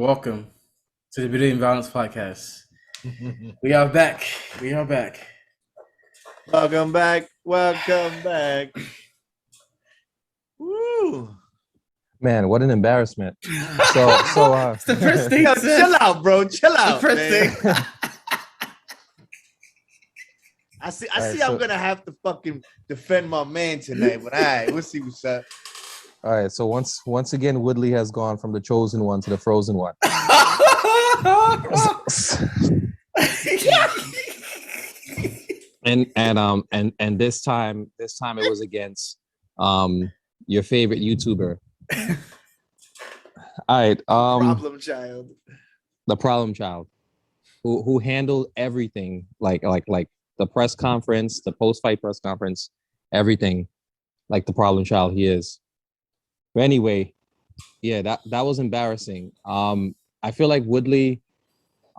welcome to the Brazilian Violence Podcast. We are back. We are back. Welcome back. Welcome back. Woo. Man, what an embarrassment. It's the first thing. Yo, chill out, bro. Chill out. The first man. thing. I see Right, I'm gonna have to fucking defend my man tonight, but all right, we'll see what's up. All right, so once again, Woodley has gone from the chosen one to the frozen one. and this time it was against your favorite YouTuber. All right, Problem child. the problem child, who handled everything, like the press conference, the post-fight press conference, everything, like the problem child he is. But anyway, yeah, that was embarrassing. I feel like Woodley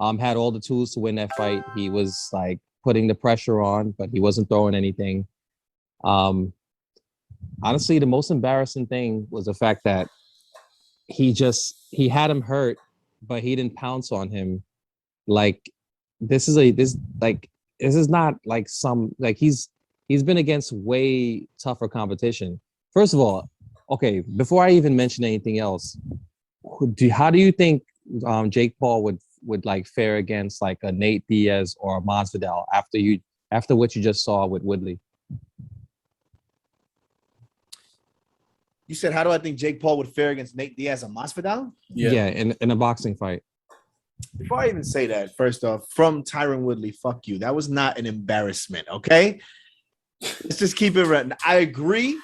had all the tools to win that fight. He was like putting the pressure on, but he wasn't throwing anything. Honestly, the most embarrassing thing was the fact that he had him hurt, but he didn't pounce on him. Like this is not like he's been against way tougher competition. First of all, okay, before I even mention anything else, how do you think Jake Paul would like fare against like a Nate Diaz or a Masvidal after what you just saw with Woodley? You said, how do I think Jake Paul would fare against Nate Diaz and Masvidal? Yeah, in a boxing fight. Before I even say that, first off, from Tyron Woodley, fuck you. That was not an embarrassment, okay? Let's just keep it right. I agree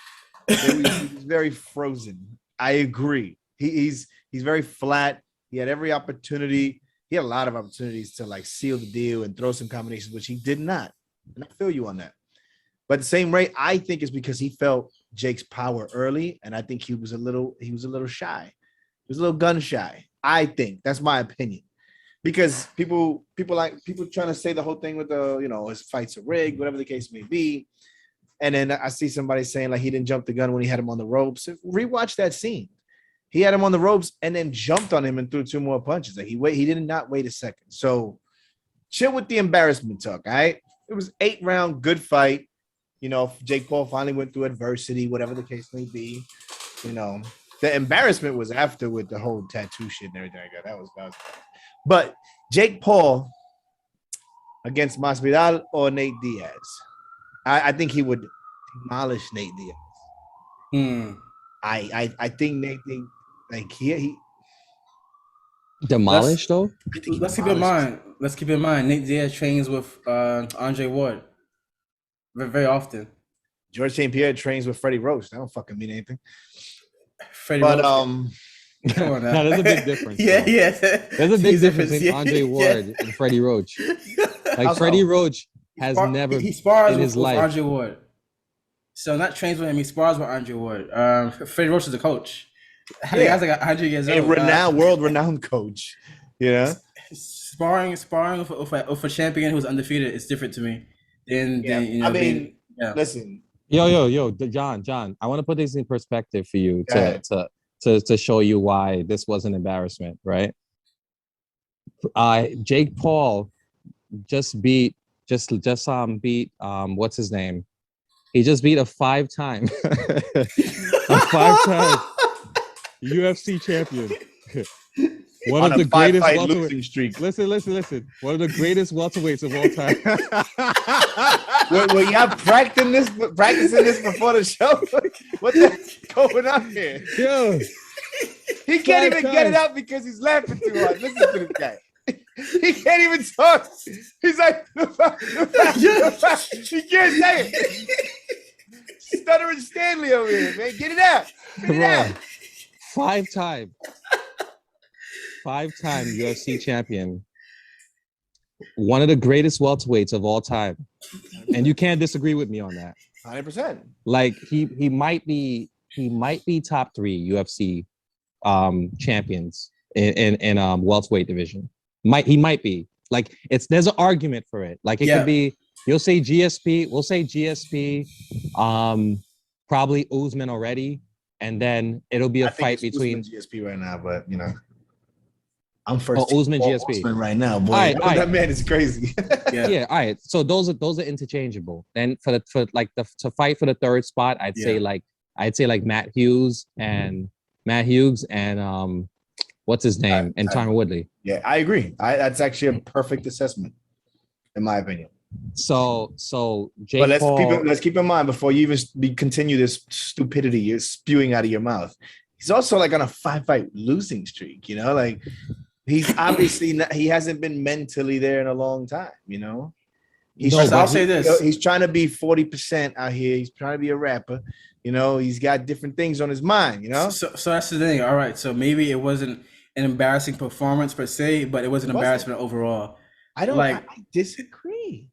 that he's very frozen. I agree. He's very flat. He had every opportunity. He had a lot of opportunities to like seal the deal and throw some combinations, which he did not. And I feel you on that. But the same rate, I think it's because he felt Jake's power early, and I think he was a little shy. He was a little gun shy. I think that's my opinion. Because people trying to say the whole thing with his fights are rigged, whatever the case may be. And then I see somebody saying like he didn't jump the gun when he had him on the ropes. Rewatch that scene. He had him on the ropes and then jumped on him and threw two more punches. Like he did not wait a second. So chill with the embarrassment talk, all right? It was 8-round, good fight. Jake Paul finally went through adversity, whatever the case may be. The embarrassment was after with the whole tattoo shit and everything like that. That was bad. But Jake Paul against Masvidal or Nate Diaz, I think he would demolish Nate Diaz. I think Nate, like he demolished though. Let's keep in mind. Nate Diaz trains with Andre Ward very often. George St. Pierre trains with Freddie Roach. That don't fucking mean anything. Roach. Come on now. There's a big difference. Yeah. There's a big difference in Andre Ward and Freddie Roach. Like Freddie Roach has never he spars in his with life. Andre Ward. So not trains with him, he spars with Andre Ward. Freddie Roach is the coach. The guy's like 100 years old. A world-renowned coach. Sparring with a champion who's undefeated is different to me. Listen. Yo, John. I want to put this in perspective for you to show you why this was an embarrassment, right? Jake Paul just beat what's his name? He just beat a five-time UFC champion. One of the greatest welterweights. Streak. Listen. One of the greatest welterweights of all time. Were y'all practicing this before the show? What's going on here? Yo, he can't even get it out because he's laughing too hard. Listen to this guy. He can't even talk. He's like, he can't say it. Stuttering Stanley over here, man. Get it out. Five-time UFC champion, one of the greatest welterweights of all time, and you can't disagree with me on that. 100%. Like he might be top 3 UFC champions in welterweight division. He might be. Like there's an argument for it. Like it could be. You'll say GSP. We'll say GSP. Probably Usman already, and then it'll be a fight between GSP right now, but I'm first. Oh, Usman, Paul GSP. Usman right now, boy. All right. That man is crazy. Yeah. All right. So those are interchangeable. Then to fight for the third spot, I'd say like Matt Hughes and what's his name, and Tyron Woodley. Yeah, I agree. That's actually a perfect assessment, in my opinion. So Jake But Paul, let's keep in mind before you even continue this stupidity you're spewing out of your mouth. He's also like on a 5-fight losing streak, you know, like he's obviously he hasn't been mentally there in a long time, you know. I'll say this. He's trying to be 40% out here. He's trying to be a rapper, you know. He's got different things on his mind, you know. So that's the thing. All right. So maybe it wasn't an embarrassing performance per se, but it was an embarrassment overall. I disagree.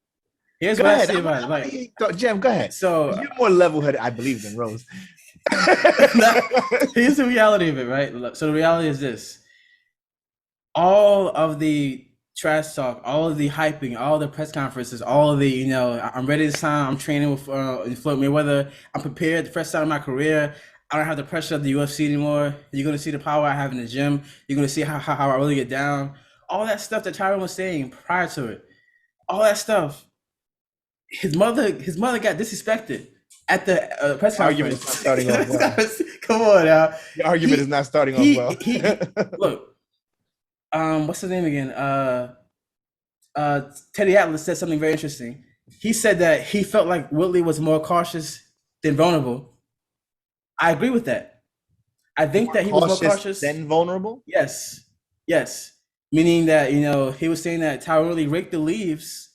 Here's what I say about it. Like, Jam, go ahead. So you're more level-headed, I believe, than Rose. Here's the reality of it, right? So the reality is this: all of the trash talk, all of the hyping, all the press conferences, all of the, I'm ready this time. I'm training with Floyd Mayweather. I'm prepared. The first time in my career, I don't have the pressure of the UFC anymore. You're gonna see the power I have in the gym. You're gonna see how I really get down. All that stuff that Tyron was saying prior to it, all that stuff. His mother got disrespected at the press Argument conference. is not starting off well. Come on now. The argument is not starting off well. Look, what's his name again? Teddy Atlas said something very interesting. He said that he felt like Woodley was more cautious than vulnerable. I agree with that. I think that he was more cautious than vulnerable. Yes. Meaning that he was saying that Tyron Woodley raked the leaves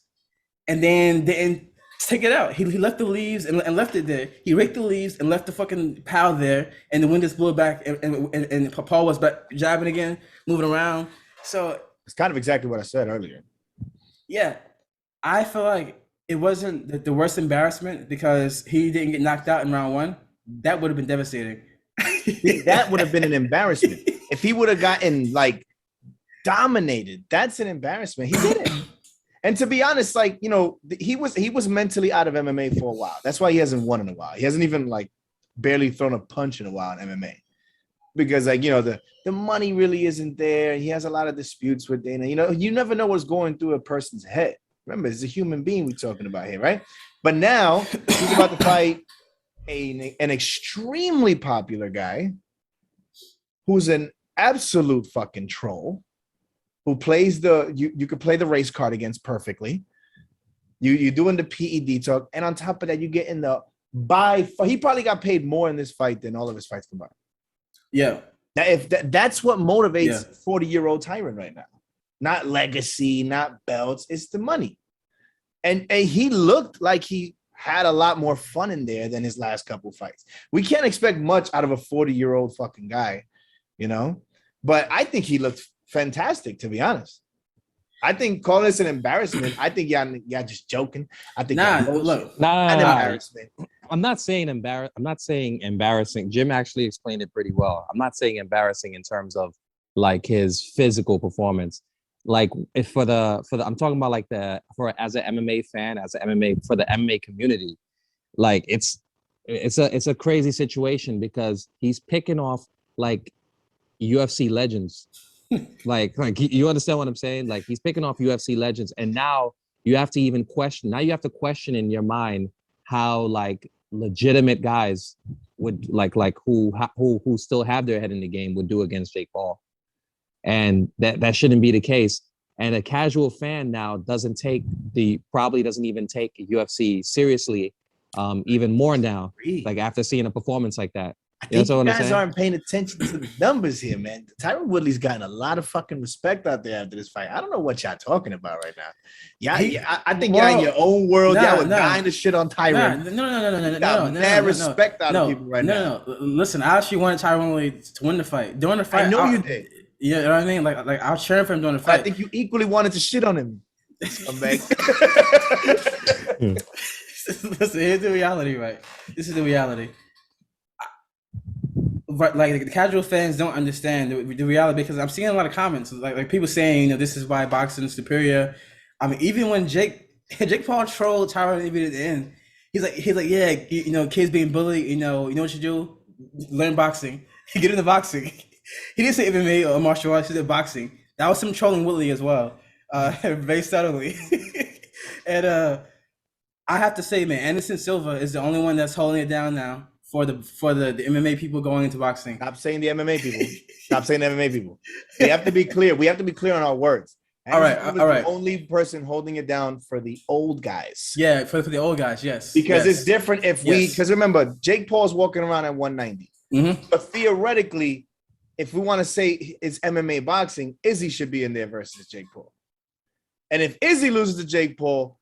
and then didn't take it out. He left the leaves and left it there. He raked the leaves and left the fucking pile there, and the wind just blew it back, and Paul was back jabbing again, moving around. So it's kind of exactly what I said earlier. Yeah, I feel like it wasn't the worst embarrassment because he didn't get knocked out in round 1. That would have been devastating. That would have been an embarrassment. If he would have gotten like dominated, that's an embarrassment. He didn't. And to be honest, like, he was mentally out of MMA for a while. That's why he hasn't won in a while. He hasn't even like barely thrown a punch in a while in MMA. Because like, the money really isn't there. He has a lot of disputes with Dana. You never know what's going through a person's head. Remember, it's a human being we're talking about here, right? But now he's about to fight an extremely popular guy who's an absolute fucking troll. Who plays you could play the race card against perfectly. You're doing the PED talk, and on top of that, you get in the he probably got paid more in this fight than all of his fights combined. Yeah. That's what motivates 40-year-old Tyron right now. Not legacy, not belts, it's the money. And he looked like he had a lot more fun in there than his last couple fights. We can't expect much out of a 40-year-old fucking guy, But I think he looked fantastic, to be honest. I think calling this an embarrassment, I think y'all just joking. I think an embarrassment. I'm not saying embarrassing. Jim actually explained it pretty well. I'm not saying embarrassing in terms of like his physical performance. Like if I'm talking about like as an MMA fan, for the MMA community, like it's a crazy situation because he's picking off like UFC legends. like you understand what I'm saying? Like he's picking off UFC legends, and now you have to question in your mind how like legitimate guys would who still have their head in the game would do against Jake Paul, and that shouldn't be the case. And a casual fan now probably doesn't even take UFC seriously, even more now. Like after seeing a performance like that. I think you guys aren't paying attention to the numbers here, man. Tyron Woodley's gotten a lot of fucking respect out there after this fight. I don't know what y'all talking about right now. I think y'all in your own world. Y'all were dying to shit on Tyron. No. Respect out of people right now. No. Listen, I actually wanted Tyron Woodley to win the fight. During the fight, I know you did. You know what I mean? Like I was cheering for him during the fight. I think you equally wanted to shit on him. Listen, here's the reality, right? This is the reality. But like the casual fans don't understand the reality, because I'm seeing a lot of comments like people saying, this is why boxing is superior. I mean, even when Jake Paul trolled Tyron even at the end, he's like, yeah, kids being bullied, you know what you do? Learn boxing. Get into boxing. He didn't say MMA or martial arts. He said boxing. That was him trolling Woodley as well, very subtly. And I have to say, man, Anderson Silva is the only one that's holding it down now for the MMA people going into boxing. Stop saying the MMA people. Stop saying the MMA people. We have to be clear. We have to be clear on our words. All right, Anderson Silva's all right. the only person holding it down for the old guys. Yeah, for the old guys, yes. Because yes. it's different if Yes. because remember, Jake Paul's walking around at 190. Mhm. But theoretically, if we want to say it's MMA boxing, Izzy should be in there versus Jake Paul. And if Izzy loses to Jake Paul,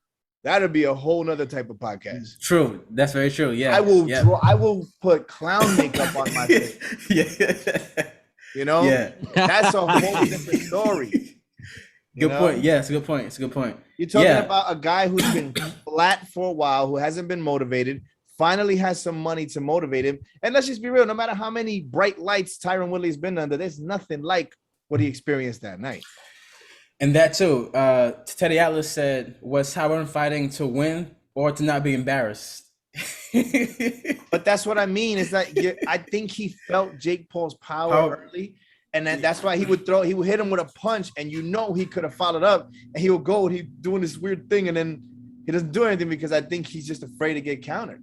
that'll be a whole nother type of podcast. True. That's very true. Yeah. I will yeah. I will put clown makeup on my face. Yeah. You know? Yeah. That's a whole different story. Good point. Yeah, it's a good point. It's a good point. You're talking Yeah. about a guy who's been flat for a while, who hasn't been motivated, finally has some money to motivate him. And let's just be real, no matter how many bright lights Tyron Woodley's been under, there's nothing like what he experienced that night. And that too, Teddy Atlas said, was Tyron fighting to win or to not be embarrassed? But that's what I mean. Is that I think he felt Jake Paul's power early. And that's why he would hit him with a punch, and he could have followed up, and he would go and he's doing this weird thing, and then he doesn't do anything because I think he's just afraid to get countered.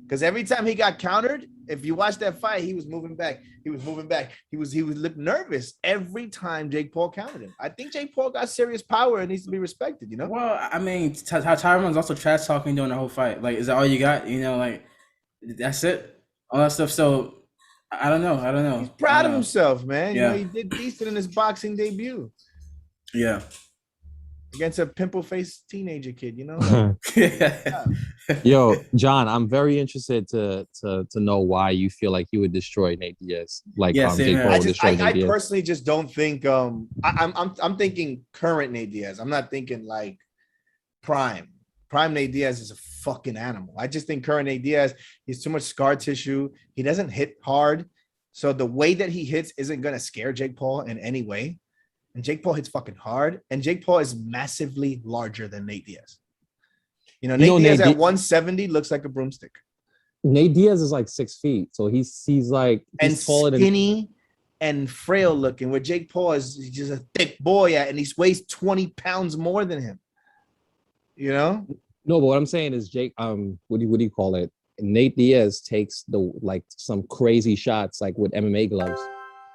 Because every time he got countered, if you watch that fight, he was moving back. He looked nervous every time Jake Paul countered him. I think Jake Paul got serious power and needs to be respected, you know? Well, I mean, Tyron's also trash talking during the whole fight. Like, is that all you got? You know, like, that's it? All that stuff. So, I don't know. He's proud of himself, man. Yeah. You know, he did decent in his boxing debut. Yeah. Against a pimple-faced teenager kid, you know? Yo, John, I'm very interested to know why you feel like you would destroy Nate Diaz, like Yeah, same Jake here. Paul I destroyed Nate Diaz. personally just don't think I'm thinking current Nate Diaz. I'm not thinking like prime. Prime Nate Diaz is a fucking animal. I just think current Nate Diaz, he's too much scar tissue. He doesn't hit hard. So the way that he hits isn't gonna scare Jake Paul in any way. And Jake Paul hits fucking hard. And Jake Paul is massively larger than Nate Diaz. You know, Nate Diaz at 170 looks like a broomstick. Nate Diaz is like 6 feet, so he's like and taller skinny and frail looking. Where Jake Paul is just a thick boy and he weighs 20 pounds more than him. You know? No, but what I'm saying is Jake. What do you call it? Nate Diaz takes some crazy shots like with MMA gloves,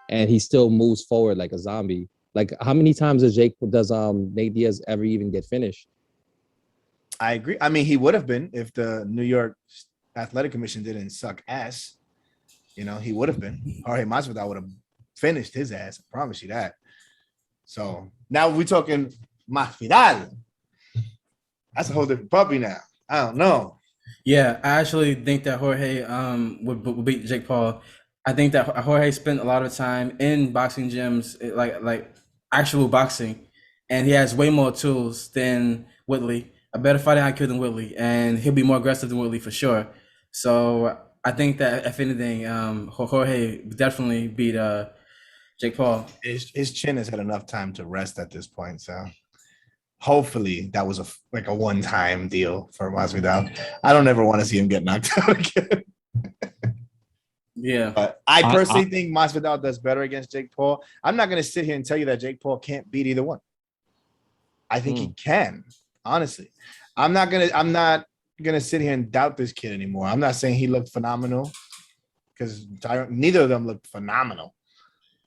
and he still moves forward like a zombie. Like, how many times does Nate Diaz ever even get finished? I agree. I mean, he would have been if the New York Athletic Commission didn't suck ass. You know, he would have been. Jorge Masvidal would have finished his ass. I promise you that. So now we're talking Masvidal. That's a whole different puppy now. I don't know. Yeah, I actually think that Jorge would beat Jake Paul. I think that Jorge spent a lot of time in boxing gyms, like actual boxing, and he has way more tools than Woodley. A better fighting IQ than Woodley, and he'll be more aggressive than Woodley for sure. So I think that if anything, Jorge definitely beat Jake Paul. His chin has had enough time to rest at this point, so hopefully that was a one-time deal for Masvidal. I don't ever want to see him get knocked out again. Yeah, but I personally think Masvidal does better against Jake Paul. I'm not going to sit here and tell you that Jake Paul can't beat either one. I think he can, honestly. I'm not gonna sit here and doubt this kid anymore. I'm not saying he looked phenomenal because neither of them looked phenomenal.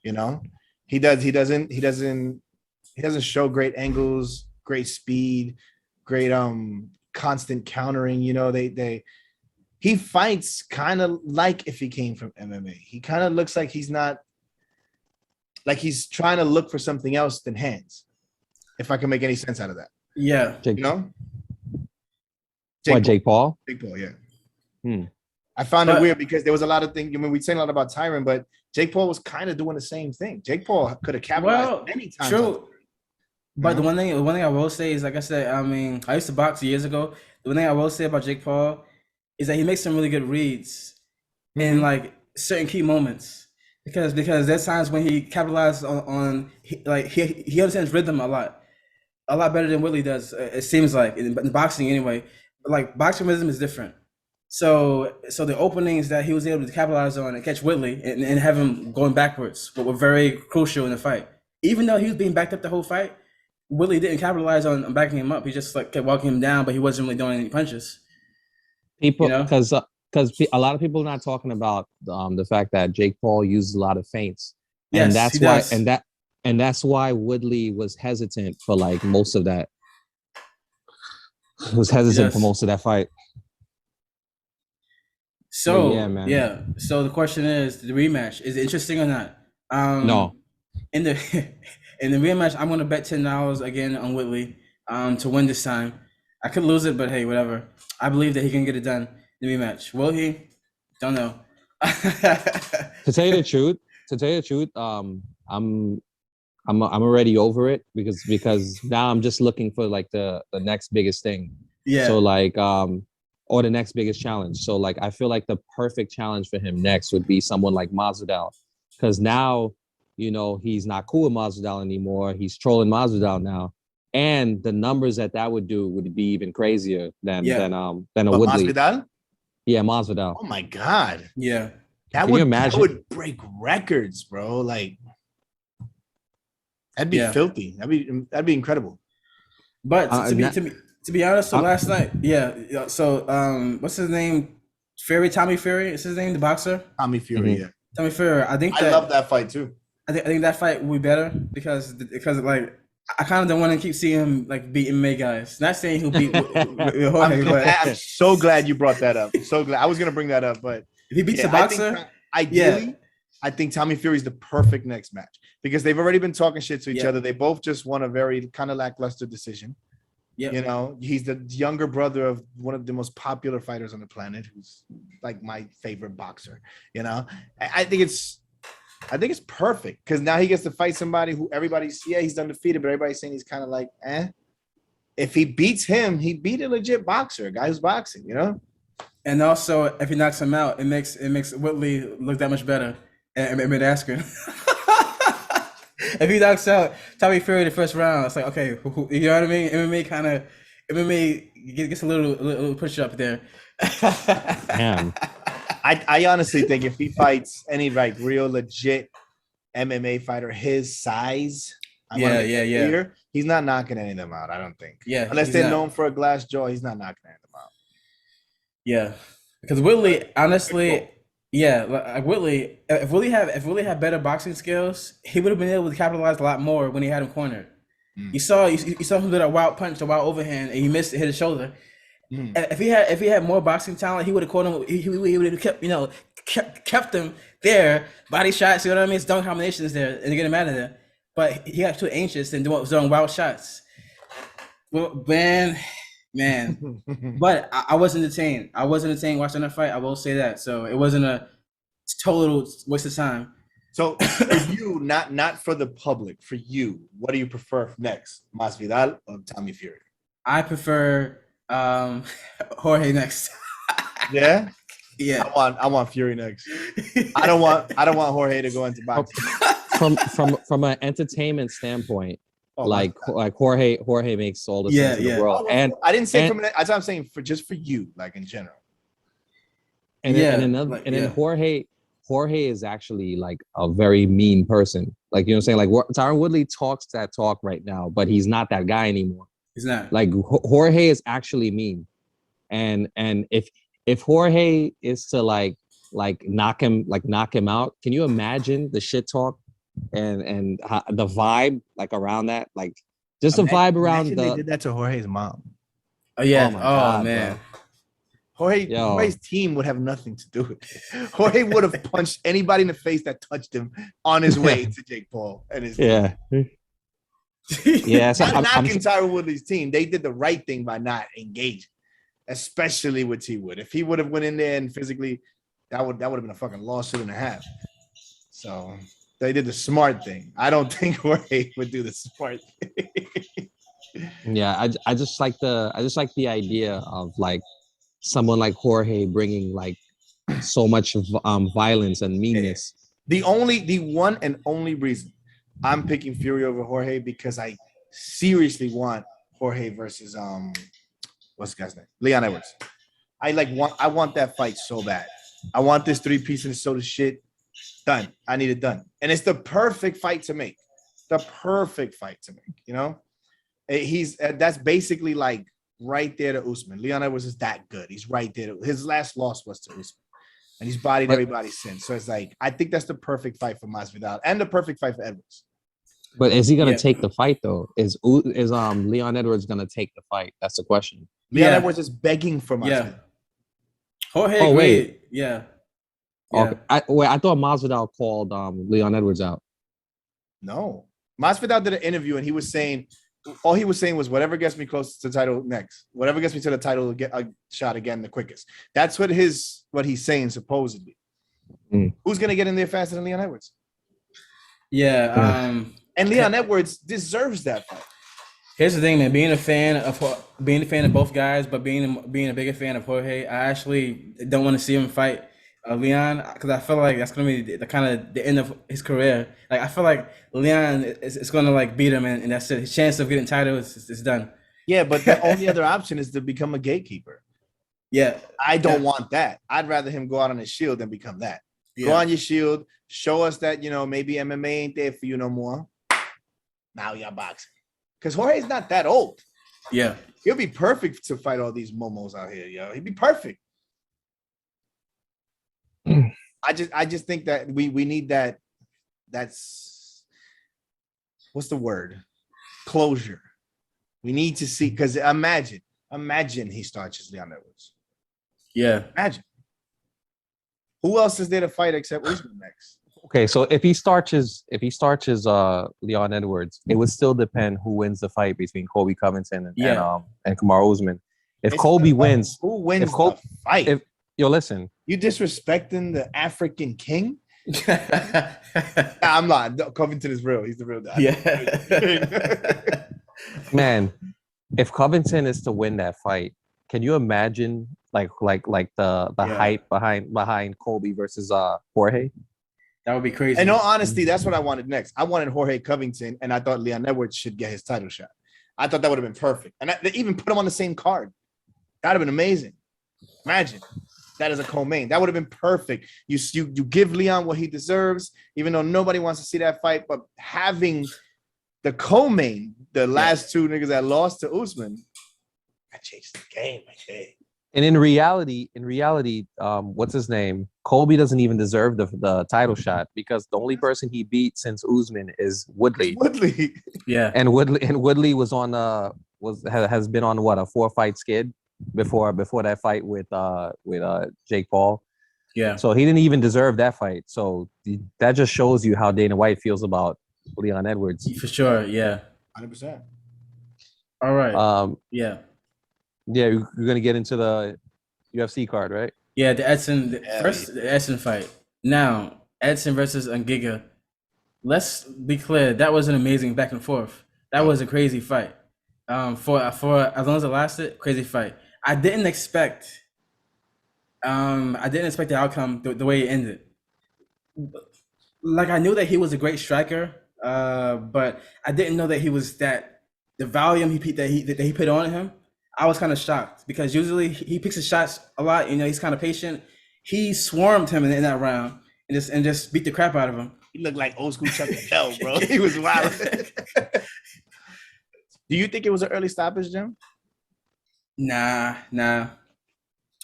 You know, he doesn't show great angles, great speed, great constant countering. You know, he fights kind of like if he came from MMA. He kind of looks like he's not like he's trying to look for something else than hands. If I can make any sense out of that. Yeah. You know? Jake Paul? Jake Paul, yeah. I found it weird because there was a lot of things. I mean, we'd say a lot about Tyron, but Jake Paul was kind of doing the same thing. Jake Paul could have capitalized many times. True. But the one thing I will say is, like I said, I mean, I used to box years ago. The one thing I will say about Jake Paul is that he makes some really good reads in like certain key moments. Because there's times when he capitalizes on he understands rhythm a lot better than Woodley does. It seems like in boxing anyway. But like boxing rhythm is different. So the openings that he was able to capitalize on and catch Woodley and have him going backwards were very crucial in the fight. even though he was being backed up the whole fight, Woodley didn't capitalize on backing him up. He just like kept walking him down, but he wasn't really doing any punches. You People, know? because a lot of people are not talking about the fact that Jake Paul uses a lot of feints, and Yes, that's he why, does. and that's why Woodley was hesitant for like most of that. Was He hesitant for does. most of that fight. But yeah, So man. yeah. So the question is, the rematch is it interesting or not? No, In the in the rematch, I'm gonna bet $10 again on Woodley to win this time. I could lose it, but hey, whatever. I believe that he can get it done in the rematch. Will he? Don't know. to tell you the truth, I'm already over it because now I'm just looking for like the next biggest thing. So Yeah, like or the next biggest challenge. So like I feel like the perfect challenge for him next would be someone like Masvidal, because now he's not cool with Masvidal anymore. He's trolling Masvidal now, and the numbers that would do would be even crazier than yeah, than a But Woodley. Masvidal? Yeah, Masvidal. Oh my God. yeah. That Can you that imagine? would break records, bro. Like that'd be Yeah. filthy. That'd be incredible. But Uh, not, to be honest, so uh, last night, yeah. So what's his name? Tommy Fury. Is his name the boxer? Tommy Fury, mhm. yeah. Tommy Fury. I think I love that that fight too. I think that fight will be better because like I kind of don't want to keep seeing him like beat MMA guys. Not saying he'll beat I'm Jorge, glad. but I'm so glad you brought that up. So glad. I was gonna bring that up, but if he beats a yeah, I think boxer, yeah, ideally, I think Tommy Fury's the perfect next match because they've already been talking shit to each yeah, other. They both just won a very kind of lackluster decision. yep. He's the younger brother of one of the most popular fighters on the planet, who's like my favorite boxer. I think it's perfect because now he gets to fight somebody who he's undefeated, but everybody's saying he's kind of like, eh. If he beats him, he beat a legit boxer, a guy who's boxing. And also, if he knocks him out, it makes Woodley look that much better and mid askren. If he knocks out Tommy Fury the first round, it's like okay, you know what I mean? MMA gets a little push up there. Damn. I honestly think if he fights any like real legit MMA fighter his size, I want to Yeah, make yeah, that yeah, clear. He's not knocking any of them out. I don't think, yeah. unless He's they're not. known for a glass jaw, he's not knocking any of them out. Yeah, because But Woodley, good honestly, goal. yeah, like Woodley, if Woodley had better boxing skills, he would have been able to capitalize a lot more when he had him cornered. Mm. You saw him do that wild punch, the wild overhand, and he missed it, hit his shoulder. Mm. If he had more boxing talent, he would have caught him. He would have kept him there. Body shots, you know what I mean? It's dunk combinations there, and get him out of there. But he got too anxious and doing wild shots. Well, man. But I was entertained. I was entertained watching that fight. I will say that. So it wasn't a total waste of time. So for you, not for the public, for you, what do you prefer next, Masvidal or Tommy Fury? I prefer Jorge next. Yeah, Yeah. I want Fury next. I don't want Jorge to go into boxing. From an entertainment standpoint, Oh, like Masvidal. Jorge makes all the Yeah, sense in the yeah. world, Oh, I didn't say and from that's what I'm saying for just for you, like in general. Yeah. and then Yeah. Jorge is actually like a very mean person. Like what I'm saying, like Tyron Woodley talks that talk right now, but he's not that guy anymore. He's not. Like Jorge is actually mean, and if Jorge is to knock him out, can you imagine the shit talk and the vibe like around that, like just the vibe around Imagine they the did that to Jorge's mom. Oh oh yeah. my Oh god, man. bro. Jorge's Yo, team would have nothing to do with it. Jorge would have punched anybody in the face that touched him on his way to Jake Paul and his team. yeah, yeah. So Not I'm knocking Tyron Woodley's team. They did the right thing by not engaging, especially with T Wood. If he would have went in there and physically, that would have been a fucking lawsuit and a half. So they did the smart thing. I don't think Jorge would do the smart thing. yeah. I just like the idea of like someone like Jorge bringing like so much violence and Yeah. meanness. The one and only reason I'm picking Fury over Jorge because I seriously want Jorge versus what's the guy's name? Leon Edwards. I want that fight so bad. I want this 3-piece and soda shit done. I need it done. And it's the perfect fight to make. the perfect fight to make. You know, he's that's basically like right there to Usman. Leon Edwards is that good. He's right there. His last loss was to Usman, and he's bodied everybody since. So it's like I think that's the perfect fight for Masvidal and the perfect fight for Edwards. But is he gonna take the fight though? Is Leon Edwards gonna take the fight? That's the question. Leon Edwards is begging for Masvidal. Yeah. Jorge agreed. Yeah. Okay. I thought Masvidal called Leon Edwards out. No. Masvidal did an interview and he was saying, all he was saying was whatever gets me close to the title next. Whatever gets me to the title will get a shot again the quickest. That's what he's saying supposedly. Who's gonna get in there faster than Leon Edwards? Yeah. And Leon Edwards deserves that fight. Here's the thing, man. Being a fan of both guys, but being a bigger fan of Jorge, I actually don't want to see him fight Leon because I feel like that's gonna be the kind of the end of his career. Like I feel like Leon is gonna like beat him, and that's it. His chance of getting title is done. Yeah, but the only other option is to become a gatekeeper. Yeah, I don't want that. I'd rather him go out on his shield than become that. Yeah. Go on your shield, show us that maybe MMA ain't there for you no more. Now you're boxing. Because Jorge's not that old. Yeah. He'll be perfect to fight all these momos out here, yo. He'd be perfect. I just think that we need that. That's what's the word? Closure. We need to see because imagine he starts as Leon Edwards. Yeah. Imagine. Who else is there to fight except Usman next? Okay, so if he starts his Leon Edwards, it would still depend who wins the fight between Colby Covington and Kamaru Usman. If Colby wins, who wins the fight? Listen, you disrespecting the African king? I'm not. Covington is real. He's the real guy. Yeah. Man, if Covington is to win that fight, can you imagine like the hype behind Colby versus Jorge? That would be crazy. In all honesty, that's what I wanted next. I wanted Jorge Covington, and I thought Leon Edwards should get his title shot. I thought that would have been perfect. And they even put him on the same card. That would have been amazing. Imagine that as a co-main. That would have been perfect. You give Leon what he deserves, even though nobody wants to see that fight. But having the co-main, the last two niggas that lost to Usman, that changed the game right there. And in reality, what's his name? Colby doesn't even deserve the title shot because the only person he beat since Usman is Woodley. Yeah. And Woodley was has been on what, a 4-fight skid before that fight with Jake Paul. Yeah. So he didn't even deserve that fight. So that just shows you how Dana White feels about Leon Edwards. For sure. Yeah. 100%. All right. Yeah. Yeah, you're gonna get into the UFC card, right? Yeah, the Edson fight. Now, Edson versus Ngiga. Let's be clear, that was an amazing back and forth. That was a crazy fight. For as long as it lasted, crazy fight. I didn't expect the outcome the way it ended. Like I knew that he was a great striker, but I didn't know that he was the volume that he put on him. I was kind of shocked because usually he picks his shots a lot. He's kind of patient. He swarmed him in that round and just beat the crap out of him. He looked like old school Chuck Liddell, bro. He was wild. Do you think it was an early stoppage, Jim? Nah.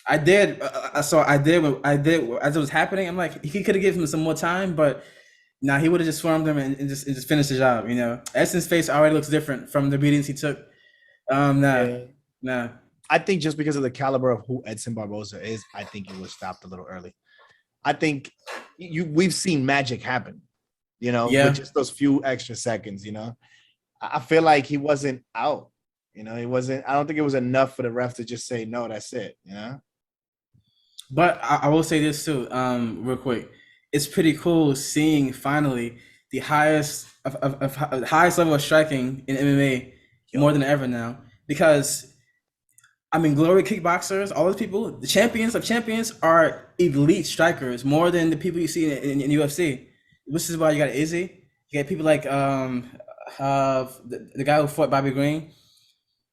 I did. I did as it was happening. I'm like, he could have given him some more time, but nah, he would have just swarmed him and just finished the job. Edson's face already looks different from the beatings he took. Nah. I think just because of the caliber of who Edson Barboza is, I think it was stopped a little early. I think we've seen magic happen, with just those few extra seconds, I feel like he wasn't out, he wasn't, I don't think it was enough for the ref to just say, no, that's it, But I will say this too, real quick. It's pretty cool seeing finally the highest level of striking in MMA more than ever now, because glory kickboxers, all those people, the champions of champions are elite strikers more than the people you see in UFC. This is why you got Izzy. You got people like the guy who fought Bobby Green.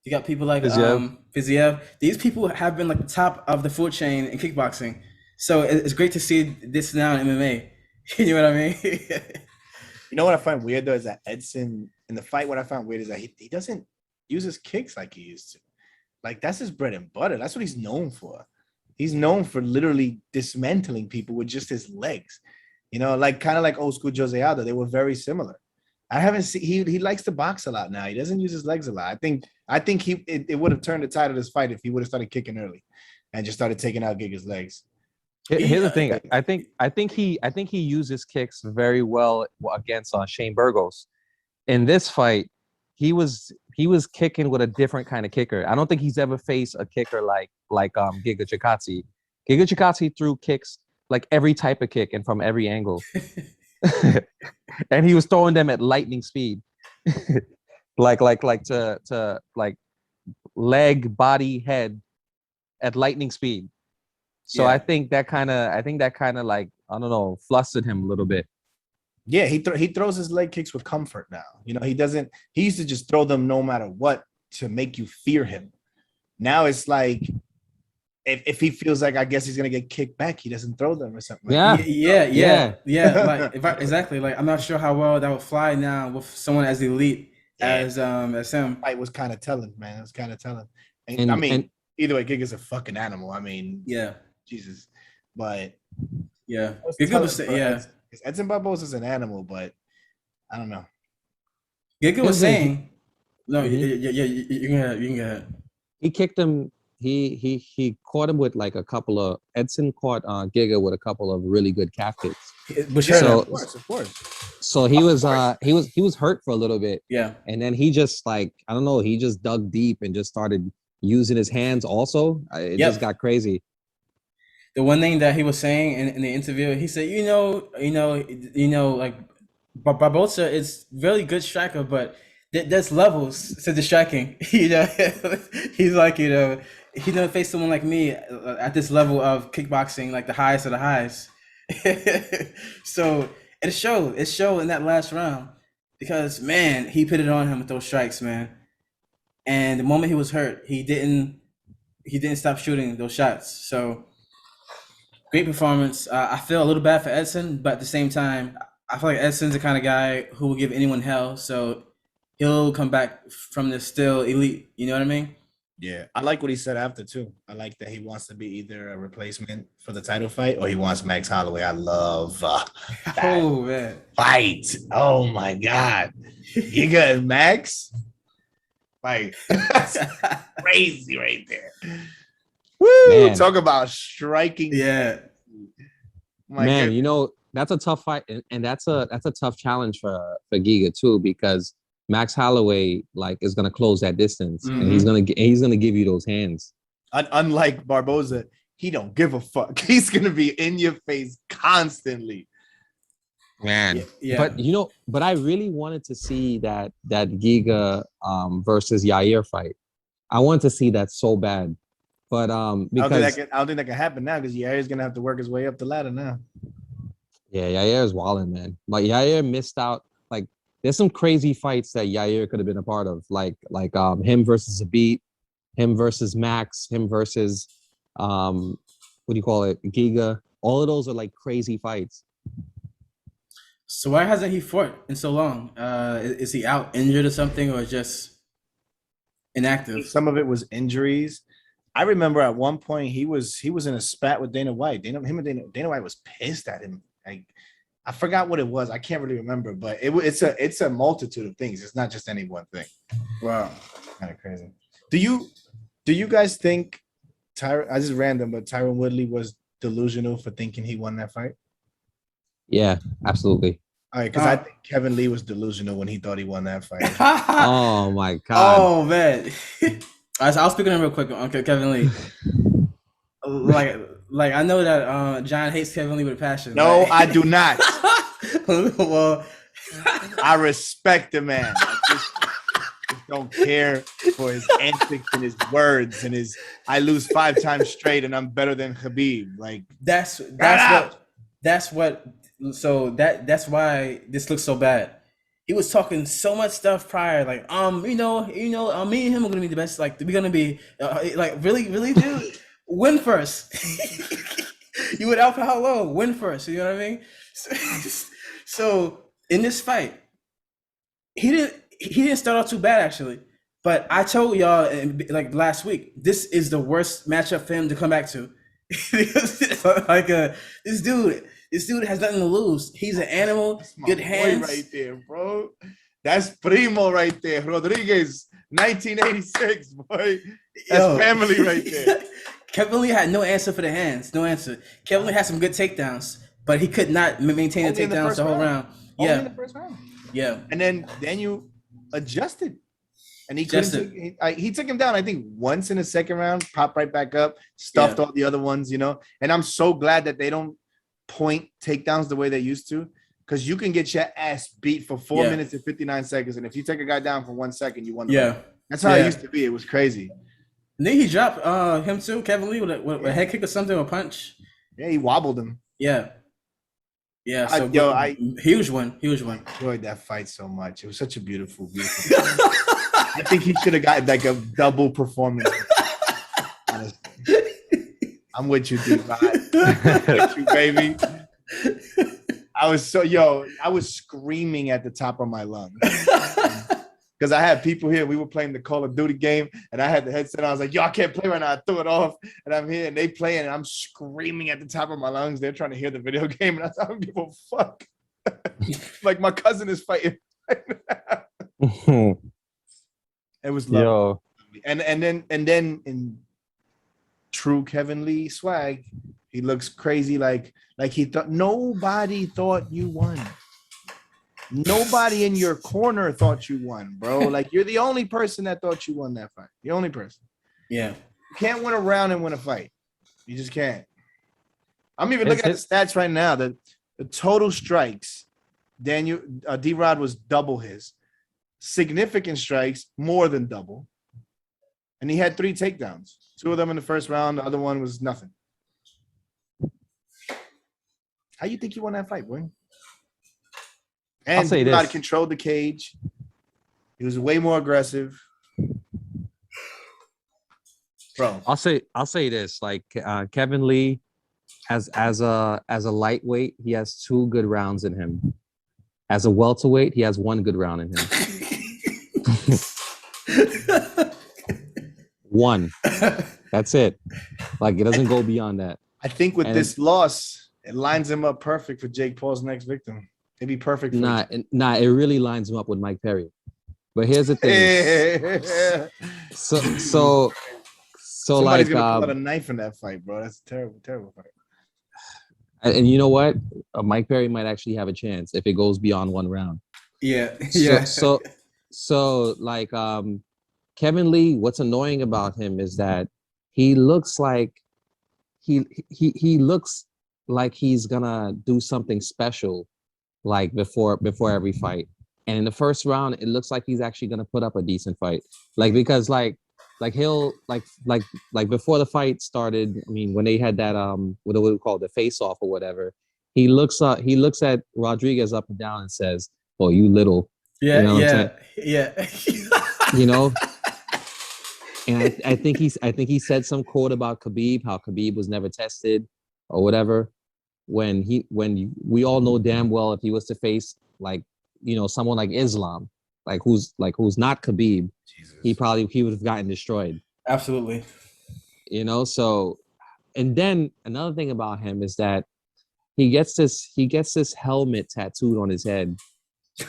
You got people like Fiziev. These people have been like the top of the food chain in kickboxing. So it's great to see this now in MMA. You know what I mean? You know what I find weird though is that Edson in the fight. What I found weird is that he doesn't use his kicks like he used to. Like that's his bread and butter. That's what he's known for. He's known for literally dismantling people with just his legs. You know, like kind of like old school Jose Aldo. They were very similar. I haven't seen he likes to box a lot now. He doesn't use his legs a lot. I think it would have turned the tide of this fight if he would have started kicking early and just started taking out Giga's legs. Here's the thing. I think he uses kicks very well against Shane Burgos. In this fight, he was kicking with a different kind of kicker. I don't think he's ever faced a kicker like Giga Chikadze. Giga Chikadze threw kicks like every type of kick and from every angle. And he was throwing them at lightning speed. like to leg, body, head at lightning speed. So Yeah. I think that kind of like, I don't know, flustered him a little bit. Yeah, he throws his leg kicks with comfort now. You know, he used to just throw them no matter what to make you fear him. Now it's like if he feels like I guess he's gonna get kicked back, he doesn't throw them or something. Like Yeah. Like exactly. Like I'm not sure how well that would fly now with someone as elite as him. Fight was kind of telling, man. It was kind of telling. And, And I mean, and either way, Giga's a fucking animal. I mean, Yeah. Jesus. But Yeah. it was Giga telling was for yeah. Edson. 'Cause Edson Barboza is an animal, but I don't know. Giga was Here's the thing. saying no, Mhm. yeah, you can go ahead. He kicked him. He caught him with like a couple of Edson caught Giga with a couple of really good calf kicks. Which Yeah, hurt So him. of course. so he was hurt for a little bit, Yeah. and then he just like, I don't know, he just dug deep and just started using his hands also. It just Yep. got crazy. The one thing that he was saying in the interview, he said, like Barboza is really good striker, but there's levels to the striking. He's like, he never faced someone like me at this level of kickboxing, like the highest of the highs. So it showed. It showed in that last round because man, he put it on him with those strikes, man. And the moment he was hurt, he didn't stop shooting those shots. So great performance. I feel a little bad for Edson, but at the same time, I feel like Edson's the kind of guy who will give anyone hell. So he'll come back from this still elite. You know what I mean? Yeah, I like what he said after too. I like that he wants to be either a replacement for the title fight or he wants Max Holloway. I love that Oh man. fight. Oh my god, Giga and Max, like that's crazy right there. Woo! Man. Talk about striking. Yeah. My Man, goodness. that's a tough fight, and that's a tough challenge for Giga too, because Max Holloway like is gonna close that distance, and he's gonna give you those hands. Unlike Barboza, he don't give a fuck. He's gonna be in your face constantly. Man. Yeah. But I really wanted to see that Giga versus Yair fight. I wanted to see that so bad. But because I don't think that can happen now because Yair's gonna have to work his way up the ladder now. yeah, Yair is wilding, man. Like Yair missed out. Like there's some crazy fights that Yair could have been a part of, like him versus Zabit, him versus Max, him versus what do you call it, Giga. All of those are like crazy fights. So why hasn't he fought in so long? Is he out injured or something, or just inactive? Some of it was injuries. I remember at one point he was in a spat with Dana White. Dana White was pissed at him. Like I forgot what it was. I can't really remember, but it's a multitude of things. It's not just any one thing. Wow. Kind of crazy. Do you guys think I just random, but Tyron Woodley was delusional for thinking he won that fight? Yeah, absolutely. All right, because I think Kevin Lee was delusional when he thought he won that fight. Oh my god. Oh man. All right, so I'll speak on him real quick on Kevin Lee. Like I know that John hates Kevin Lee with a passion. No, right? I do not. Well, I respect the man. I just don't care for his antics and his words and his I lose 5 times straight and I'm better than Khabib. Like that's why this looks so bad. He was talking so much stuff prior, like me and him are gonna be the best. Like we're gonna be like really, dude. Win first. You would out for how long? Win first. You know what I mean? So in this fight, he didn't start off too bad actually. But I told y'all like last week, this is the worst matchup for him to come back to. like this dude has nothing to lose. He's an animal, That's my good boy hands. right there, bro. That's Primo right there. Rodriguez, 1986, boy. That's Yo. family right there. Kevin Lee had no answer for the hands. No answer. Kevin Lee had some good takedowns, but he could not maintain the Only in the takedowns first the whole round. round. Only in Yeah, the first round. yeah. And then Daniel adjusted. And he couldn't Justin. he took him down, I think, once in the second round, popped right back up, stuffed Yeah. all the other ones, you know. And I'm so glad that they don't point takedowns the way they used to, because you can get your ass beat for 4 Yeah. minutes and 59 seconds. And if you take a guy down for 1 second, you won the Yeah. fight. That's how it Yeah. used to be. It was crazy. And then he dropped him too, Kevin Lee, with a head kick or something, or a punch. Yeah, he wobbled him. Yeah. Yeah. So I huge one. Huge one. enjoyed that fight so much. It was such a beautiful, beautiful fight. I think he should have gotten like a double performance. Honestly. I'm with you, dude. With you, baby. I was screaming at the top of my lungs. Because I had people here. We were playing the Call of Duty game, and I had the headset on. I was like, yo, I can't play right now. I threw it off, and I'm here, and they playing, and I'm screaming at the top of my lungs. They're trying to hear the video game, and I'm telling people, fuck. Like, my cousin is fighting. It was lovely. Yo, And then in true Kevin Lee swag, he looks crazy like he thought nobody thought you won. Nobody in your corner thought you won, bro. Like, you're the only person that thought you won that fight. The only person. Yeah. You can't win a round and win a fight. You just can't. I'm even looking at the stats right now. The total strikes, D-Rod was double his. Significant strikes, more than double. And he had 3 takedowns. 2 of them in the first round. The other one was nothing. How you think you won that fight, boy? I'll And say D-Rod this. controlled the cage. He was way more aggressive. Bro. I'll say this. Like Kevin Lee, as a lightweight, he has 2 good rounds in him. As a welterweight, he has 1 good round in him. 1. That's it. Like, it doesn't go beyond that. I think with this loss, it lines him up perfect for Jake Paul's next victim. It'd be perfect for It really lines him up with Mike Perry. But here's the thing. So Somebody's like gonna pull out a knife in that fight, bro. That's a terrible, terrible fight. and you know what? Mike Perry might actually have a chance if it goes beyond 1 round. Yeah. Yeah. So like Kevin Lee, what's annoying about him is that he looks like he looks like he's gonna do something special like before every fight. And in the first round, it looks like he's actually gonna put up a decent fight. Like, because like he'll like before the fight started, I mean, when they had that what do we call it, the face off or whatever, he looks at Rodriguez up and down and says, "Oh, you little." Yeah. You know what I'm Yeah. saying? Yeah. You know? And I think he said some quote about Khabib, how Khabib was never tested or whatever. When we all know damn well if he was to face, like, you know, someone like Islam, who's not Khabib, Jesus. he would have gotten destroyed. Absolutely. You know, so, and then another thing about him is that he gets this helmet tattooed on his head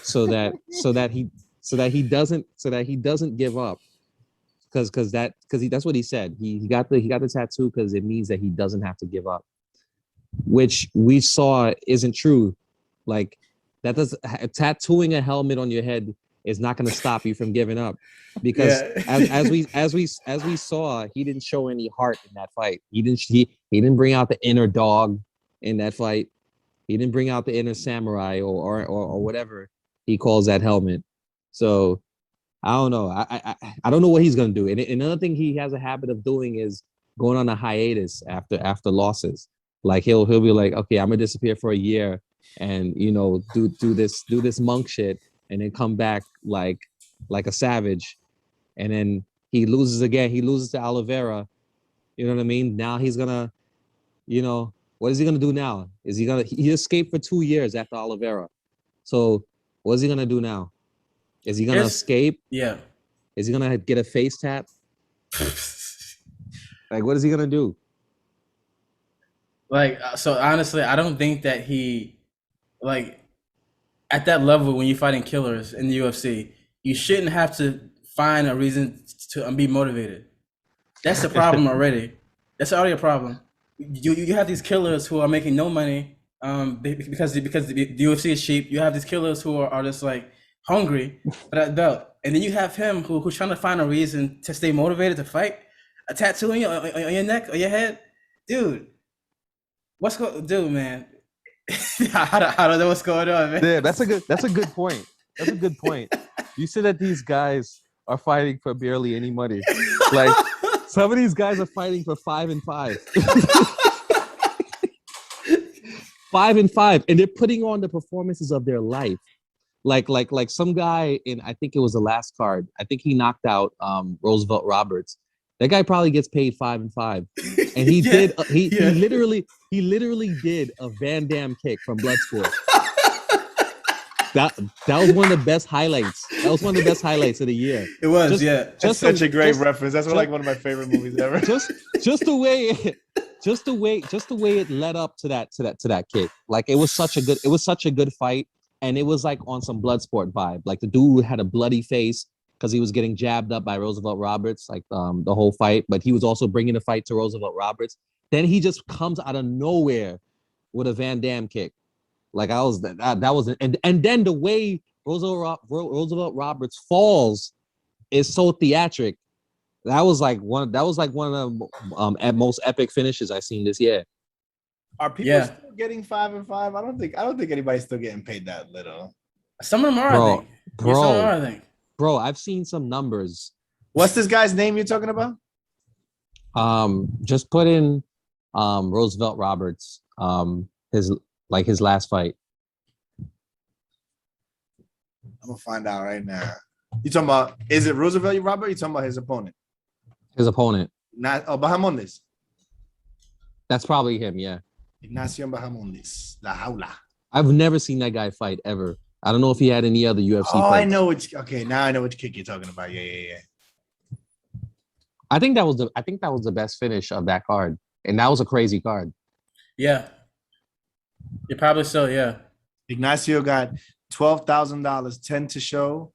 so that he doesn't give up. Because that's what he said. He got the tattoo because it means that he doesn't have to give up, which we saw isn't true. Like, tattooing a helmet on your head is not going to stop you from giving up, because as we saw, he didn't show any heart in that fight. He didn't bring out the inner dog in that fight. He didn't bring out the inner samurai or whatever he calls that helmet. So I don't know. I don't know what he's gonna do. And another thing he has a habit of doing is going on a hiatus after losses. Like, he'll be like, okay, I'm gonna disappear for a year and, you know, do this monk shit, and then come back like a savage, and then he loses again. He loses to Oliveira. You know what I mean? Now he's gonna, you know, what is he gonna do now? He escaped for 2 years after Oliveira. So What's he gonna do now? Is he gonna escape? Yeah. Is he gonna get a face tap? Like, what is he gonna do? Like, so honestly, I don't think that he, like, at that level when you're fighting killers in the UFC, you shouldn't have to find a reason to be motivated. That's the problem already. That's already a problem. You have these killers who are making no money because the UFC is cheap. You have these killers who are just like hungry for that belt, and then you have him who's trying to find a reason to stay motivated to fight. A tattoo on your neck or your head, dude. Dude, man? I don't know what's going on, man. Yeah, that's a good point. That's a good point. You said that these guys are fighting for barely any money. Like, some of these guys are fighting for 5 and 5. 5 and 5, and they're putting on the performances of their life. Like some guy in, I think it was the last card. I think he knocked out Roosevelt Roberts. That guy probably gets paid 5 and 5, and he did. He literally did a Van Damme kick from Bloodsport. That was one of the best highlights. That was one of the best highlights of the year. It was, That's such a great reference. That's like one of my favorite movies ever. Just the way it led up to that kick. Like, it was such a good fight, and it was like on some Bloodsport vibe. Like, the dude had a bloody face because he was getting jabbed up by Roosevelt Roberts, like the whole fight. But he was also bringing the fight to Roosevelt Roberts. Then he just comes out of nowhere with a Van Damme kick. Like, and then the way Roosevelt Roberts falls is so theatric. That was like one of the most epic finishes I've seen this year. Are people still getting 5 and 5? I don't think anybody's still getting paid that little. Some of them are, I think. Some of them are, I think. Bro, I've seen some numbers. What's this guy's name you're talking about? Just put in Roosevelt Roberts, his last fight. I'm gonna find out right now. You talking about, is it Roosevelt Robert? You talking about his opponent? His opponent. Not Bahamondes. That's probably him, yeah. Ignacio Bahamondes. La Jaula. I've never seen that guy fight ever. I don't know if he had any other UFC fights. I know now I know which kick you're talking about. Yeah. I think that was the best finish of that card. And that was a crazy card. Yeah. You're probably so, yeah. Ignacio got $12,000, 10 to show,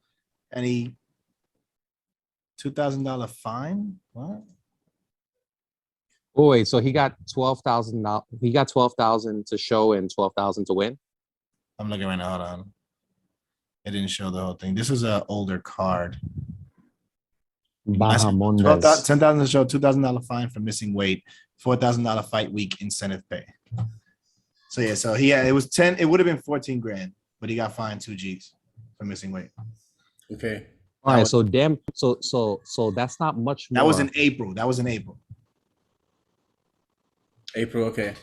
and he $2,000 fine. What? Oh wait, so he got $12,000. He got 12,000 to show and 12,000 to win. I'm looking right now. Hold on. It didn't show the whole thing. This is an older card. Bahamondes. 10,000 to show, $2,000 fine for missing weight, $4,000 fight week incentive pay. So yeah, it was 10. It would have been 14 grand, but he got fined 2 G's for missing weight. Okay. All right. So that's not much more. That was in April. April. Okay.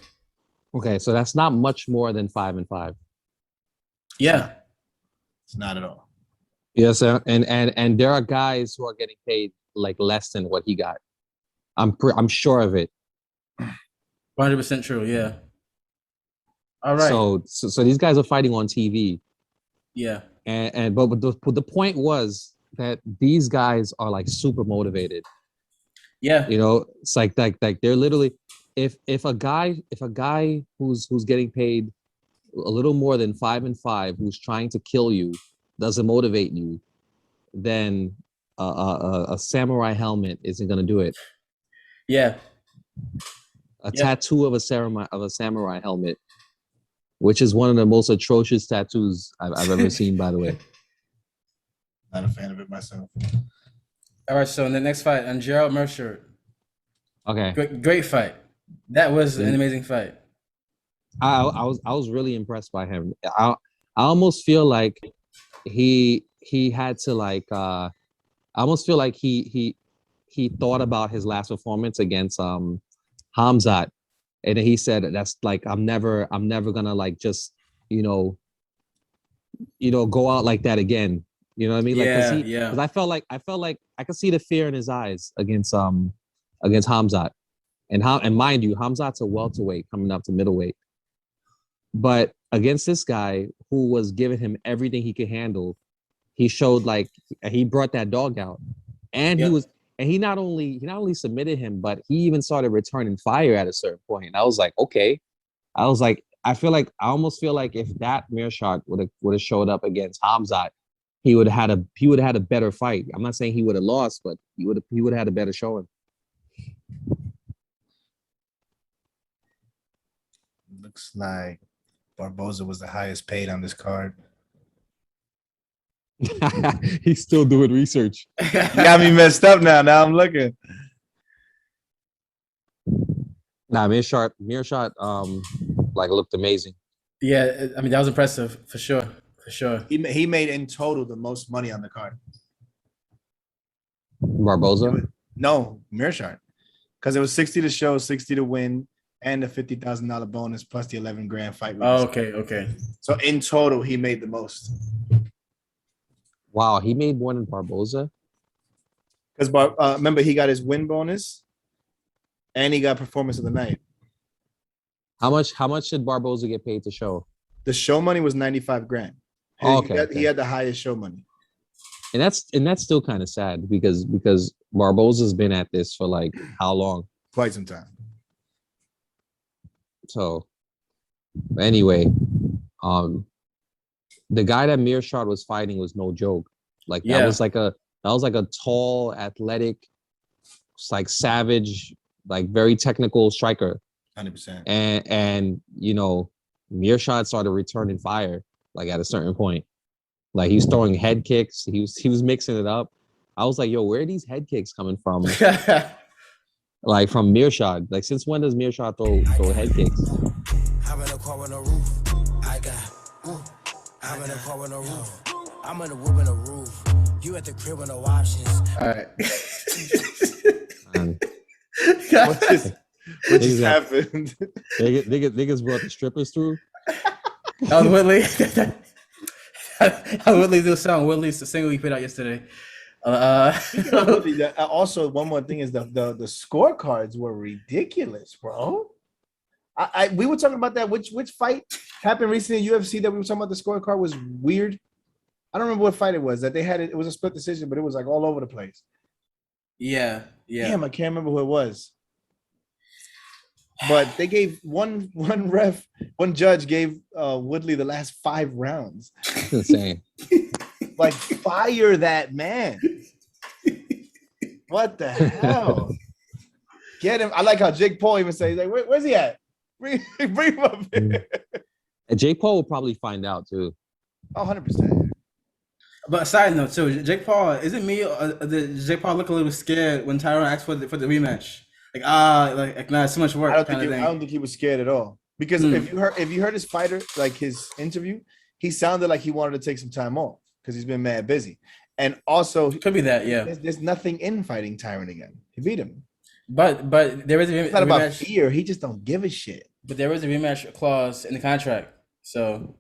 Okay. So that's not much more than 5 and 5. Yeah. It's not at all. Yes, and there are guys who are getting paid like less than what he got. I'm sure of it. 100% true. Yeah. All right. So these guys are fighting on TV. Yeah. But the point was that these guys are like super motivated. Yeah. You know, it's like they're literally, if a guy who's getting paid a little more than 5 and 5, who's trying to kill you, doesn't motivate you, then a samurai helmet isn't gonna do it. Yeah. A tattoo of a samurai helmet, which is one of the most atrocious tattoos I've ever seen, by the way. Not a fan of it myself. All right. So in the next fight, and Gerald Mercer. Okay. Great fight. That was an amazing fight. I was really impressed by him. I almost feel like he had to like I almost feel like he thought about his last performance against Hamzat, and he said that's like I'm never gonna like just go out like that again. You know what I mean? Like, because I felt like I could see the fear in his eyes against Hamzat, and mind you, Hamzat's a welterweight coming up to middleweight. But against this guy who was giving him everything he could handle. He showed like he brought that dog out, and Yep. he not only submitted him, but he even started returning fire at a certain point. And I was like, okay. I was like, I almost feel like if that Mearshart would have showed up against Hamzat, he would have had a better fight. I'm not saying he would have lost, but he would have had a better showing. Looks like Barboza was the highest paid on this card. He's still doing research. You got me messed up now. Now I'm looking. Nah, Mearshart, like looked amazing. Yeah, I mean that was impressive for sure. For sure. He made in total the most money on the card. Barboza? No, Mearshart. Because it was 60 to show, 60 to win, and the $50,000 bonus plus the 11 grand fight. Oh, okay. So in total, he made the most. Wow, he made more than Barboza? Because remember, he got his win bonus and he got performance of the night. How much did Barboza get paid to show? The show money was 95 grand. Oh, okay. He had the highest show money. And that's still kind of sad because Barboza's been at this for like how long? Quite some time. So anyway, the guy that Mearshart was fighting was no joke. Like that was like a tall, athletic, like savage, like very technical striker. 100%. And you know, Mearshart started returning fire like at a certain point. Like he's throwing head kicks. He was mixing it up. I was like, yo, where are these head kicks coming from? Like from Mearshart. Like since when does Mearshart throw head kicks? I'm in a car with no roof. I'm in a car with no roof. I'm in a whip in a roof. You at the crib with no options. All right. What just happened? Niggas brought the strippers through. That was Woodley. Woodley do song. Woodley's the single he put out yesterday. Also, one more thing is the scorecards were ridiculous, bro. We were talking about that. Which fight happened recently in UFC that we were talking about? The scorecard was weird. I don't remember what fight it was that they had. It was a split decision, but it was like all over the place. Yeah. Damn, I can't remember who it was. But they gave one judge gave Woodley the last 5 rounds. That's insane. Like, fire that man. What the hell? Get him. I like how Jake Paul even says, like, where's he at? Bring him up here. And Jake Paul will probably find out too. Oh, 100%. But side note too, Jake Paul, is it me or did Jake Paul look a little scared when Tyrone asked for the rematch? Like nah, it's too much work. I don't think he was scared at all. Because if you heard his fighter, like his interview, he sounded like he wanted to take some time off because he's been mad busy. And also could be that, yeah. There's nothing in fighting Tyron again. He beat him. But there is It's not about fear. He just don't give a shit. But there is a rematch clause in the contract. So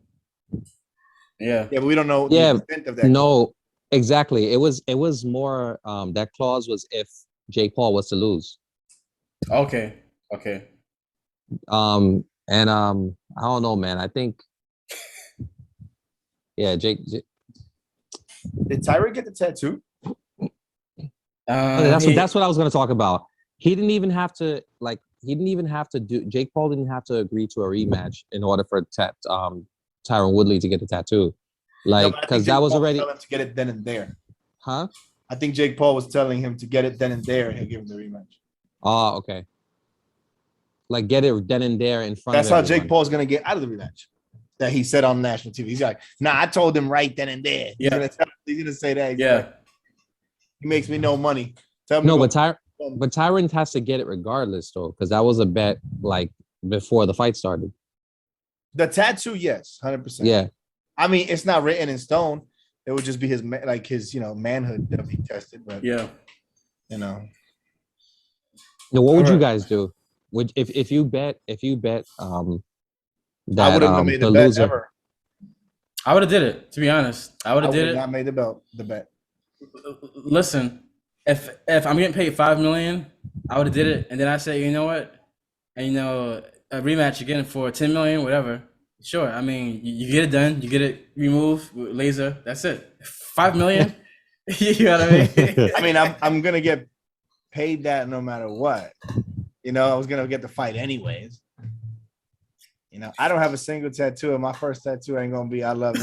yeah. Yeah, but we don't know the extent of that. No, exactly. It was more that clause was if Jake Paul was to lose. Okay. And I don't know, man. I think Jake did Tyron get the tattoo? That's what I was going to talk about. He didn't even have to do. Jake Paul didn't have to agree to a rematch in order for Tyron Woodley to get the tattoo, like because that was already to get it then and there. Huh? I think Jake Paul was telling him to get it then and there, and he'll give him the rematch. Oh, okay. Like get it then and there in front. That's of how Jake Paul's gonna get out of the rematch. That he said on national TV. He's like, "Nah, I told him right then and there." Yeah. He's gonna say that. Yeah. Like, he makes me no money. Tell me no, but Tyron has to get it regardless, though, because that was a bet like before the fight started. The tattoo, yes, 100%. Yeah. I mean, it's not written in stone. It would just be his manhood that'll be tested. But yeah, Now, what would you guys do? Would if you bet that I wouldn't have made the bet loser ever. I would have did it. To be honest, I would have did it. Not made the bet. Listen, if I'm getting paid $5 million, I would have did it, and then I say, you know what, and a rematch again for $10 million, whatever. Sure. I mean, you get it done. You get it removed with laser. That's it. 5 million. You know what I mean? I mean, I'm gonna get paid that no matter what. You know, I was gonna get the fight anyways. You know, I don't have a single tattoo, and my first tattoo ain't gonna be "I love you."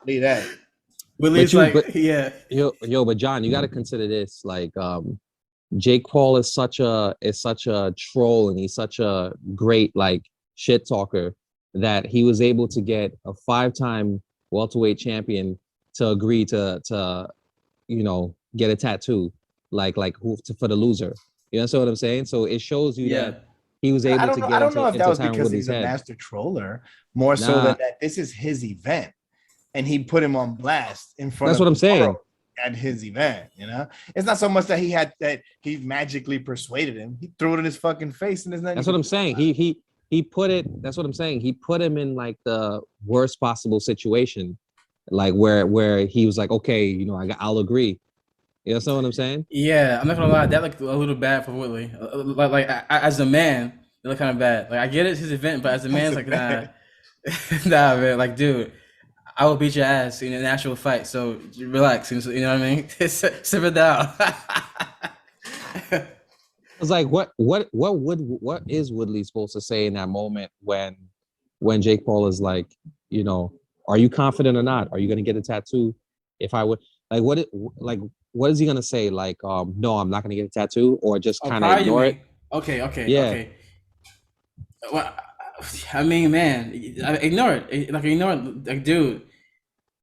Leave that. Willie's like, yeah. But John, you got to consider this. Like, Jake Paul is such a troll, and he's such a great like shit talker that he was able to get a 5-time welterweight champion to agree to get a tattoo for the loser. You know what I'm saying? So it shows you that he was able to get I don't know if that was Tyron because Woodley's he's a head. master troller, more so than that this is his event, and he put him on blast in front. That's of what I'm saying. At his event, you know, it's not so much that he magically persuaded him. He threw it in his fucking face, and there's nothing. That's what I'm saying. He put it. That's what I'm saying. He put him in like the worst possible situation, like where he was like, okay, you know, I'll agree. You know what I'm saying? Yeah, I'm not gonna lie. That looked a little bad for Woodley. As a man, it looked kind of bad. Like I get it's his event, but as a man, it's like nah, nah, man. Like, dude, I will beat your ass in an actual fight. So relax. You know what I mean? Simmer down. It's like what is Woodley supposed to say in that moment when Jake Paul is like, you know, are you confident or not? Are you gonna get a tattoo? If I would what is he gonna say? Like, no, I'm not gonna get a tattoo, or just kind of ignore it? Okay. Well, I mean, man, ignore it. Ignore it. Like, dude,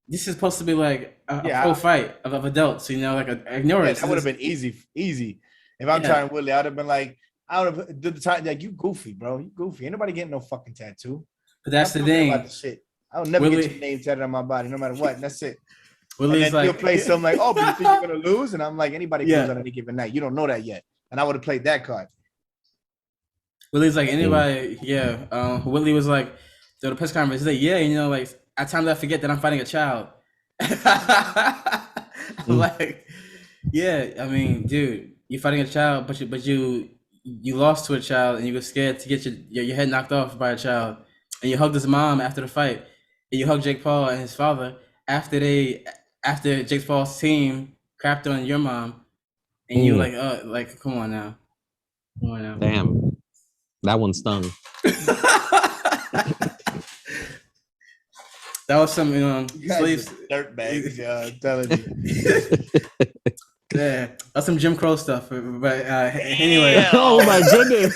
this is supposed to be like a pro fight of adults. You know, like ignore it. That would have been easy. If I'm Tyron Woodley, I'd have been like, I would have did the time like you goofy, bro. You goofy. Ain't nobody getting no fucking tattoo. But that's the thing. About the shit. I'll never get your name tatted on my body, no matter what. And that's it. Willie's and then he'll play something like, "Oh, but you think you're gonna lose?" And I'm like, "Anybody can lose on any given night. You don't know that yet." And I would have played that card. Willie's like anybody, Woodley was like, the press conference. He's like, yeah, you know, like at times I forget that I'm fighting a child. I'm like, yeah, I mean, dude, you're fighting a child, but you lost to a child, and you were scared to get your head knocked off by a child, and you hugged his mom after the fight, and you hugged Jake Paul and his father after Jake Paul's team crapped on your mom, and you were like, come on now. Damn, that one stung. That was some, slaves. Dirtbags, I'm telling you. Yeah, that's some Jim Crow stuff. But anyway. Oh my goodness.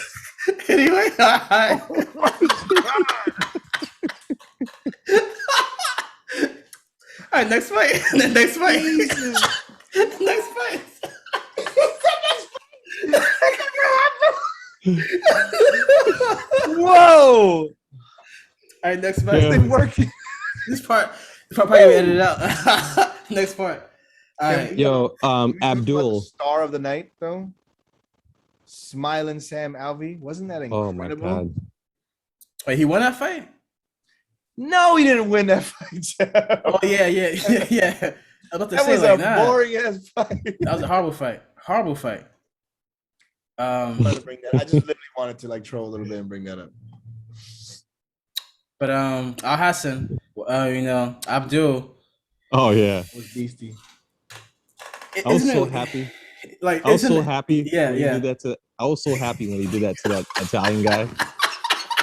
Anyway, all right. All right, next fight. Next fight. Next fight. Whoa! All right, next fight. It's been working. This part probably edited out. Next part. All right. Yo, Abdul. Star of the night, though. Smiling Sam Alvey. Wasn't that incredible? Oh my god. Wait, he won that fight? No, he didn't win that fight. Oh yeah. I was about to say, was like, a boring ass fight. That was a horrible fight. I just literally wanted to like troll a little bit and bring that up. But Al Hassan, Abdul. Oh yeah. Was beastie. I was so happy. Like, I was so happy. Yeah. I was so happy when he did that to that Italian guy.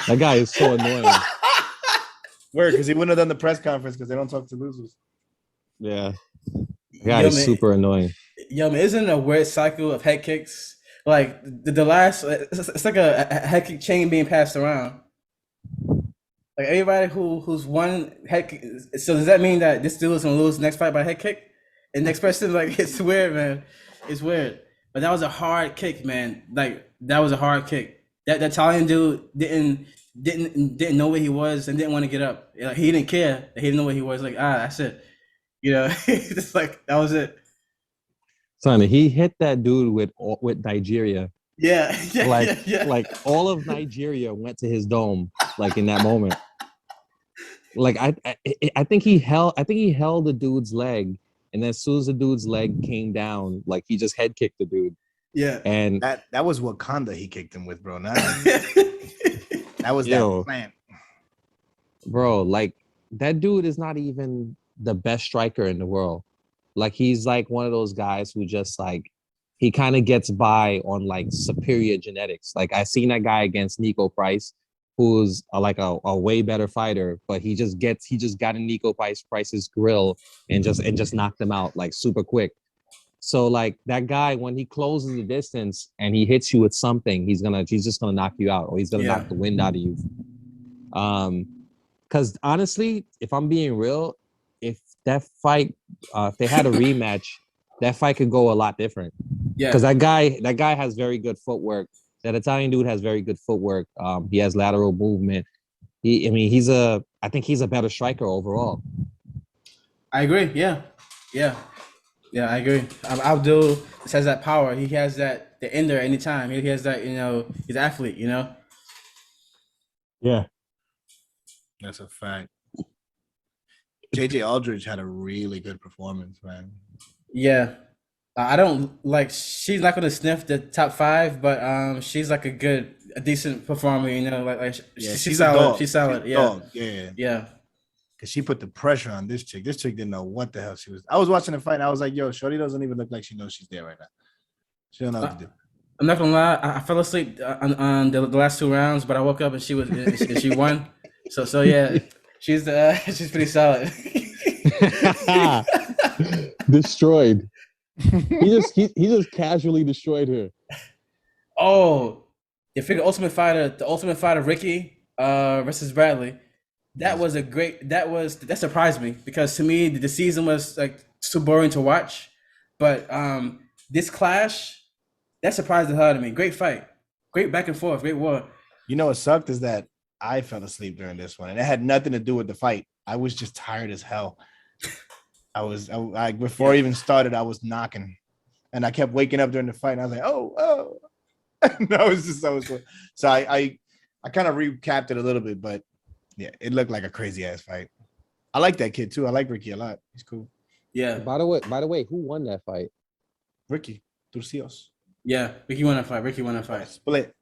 That guy is so annoying. Word, because he wouldn't have done the press conference because they don't talk to losers. Yeah. That guy is super annoying. Yo, man, isn't it a weird cycle of head kicks? Like the last, it's like a head kick chain being passed around. Like everybody who's won head kick. So does that mean that this dude is gonna lose the next fight by head kick? And next person, like, it's weird, man. It's weird. But that was a hard kick, man. Like, that was a hard kick. That Italian dude didn't know where he was and didn't want to get up. Like, he didn't care. He didn't know where he was. Like, that's it. You know, just like that was it. Son, he hit that dude with Nigeria. Yeah. Like all of Nigeria went to his dome, like in that moment. Like I think he held the dude's leg, and as soon as the dude's leg came down, like he just head kicked the dude. Yeah. And that was Wakanda he kicked him with, bro. That was that plant. bro, like that dude is not even the best striker in the world. Like he's like one of those guys who just like he kind of gets by on like superior genetics. Like I seen that guy against Nico Price, who's a way better fighter, but he just got in Price's grill and just knocked him out like super quick. So like that guy, when he closes the distance and he hits you with something, he's just gonna knock you out, or he's gonna Yeah. knock the wind out of you. Because honestly, if I'm being real, if that fight, if they had a rematch, that fight could go a lot different. Yeah. Because that guy has very good footwork. That Italian dude has very good footwork. He has lateral movement. I think he's a better striker overall. I agree. Yeah. Yeah. Yeah, I agree. Abdul just has that power. He has that the in there anytime. He has that, he's an athlete, Yeah. That's a fact. JJ Aldridge had a really good performance, man. Yeah. I don't like she's not gonna sniff the top 5, but she's like a decent performer, like Yeah, she's she's a solid. dog. She's solid. She's a Yeah. dog. Yeah. Yeah. Because she put the pressure on this chick. This chick didn't know what the hell she was. I was watching the fight and I was like, yo, Shorty doesn't even look like she knows she's there right now. She don't know what to do. I'm not gonna lie, I fell asleep on the last 2 rounds, but I woke up and she won. So yeah, she's she's pretty solid. Destroyed. He just casually destroyed her. Oh, you figure the Ultimate Fighter Ricky versus Bradley. That surprised me because to me the season was like too boring to watch. But this clash, that surprised the hell out of me. Great fight. Great back and forth, great war. You know what sucked is that I fell asleep during this one, and it had nothing to do with the fight. I was just tired as hell. I before it even started, I was knocking, and I kept waking up during the fight. And I was like, oh. So I kind of recapped it a little bit, but yeah, it looked like a crazy ass fight. I like that kid too. I like Ricky a lot. He's cool. Yeah. By the way, who won that fight? Ricky Turcios. Yeah. Ricky won that fight. Split.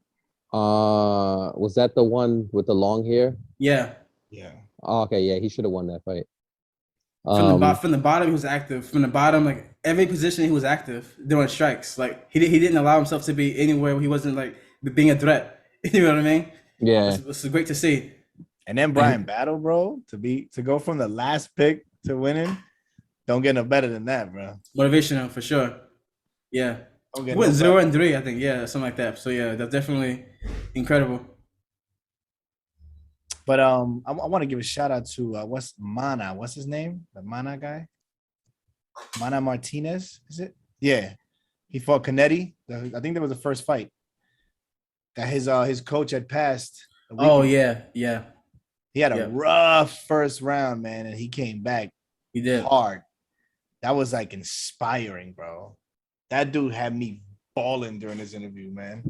Was that the one with the long hair? Yeah. Yeah. Oh, okay, yeah, he should have won that fight. From the bottom, he was active. From the bottom, like every position, he was active doing strikes. Like he didn't allow himself to be anywhere where he wasn't like being a threat. You know what I mean? Yeah. It's great to see. And then Brian Battle, bro, to go from the last pick to winning, don't get no better than that, bro. Motivational for sure. Yeah. Don't He get went no 0-3, I think. Yeah, something like that. So yeah, that's definitely incredible. But I want to give a shout out to what's his name? The Mana guy? Mana Martinez, is it? Yeah. He fought Canetti. I think that was the first fight that his coach had passed. Oh yeah. He had a rough first round, man, and he came back He did. hard. That was like inspiring, bro. That dude had me balling during his interview, man.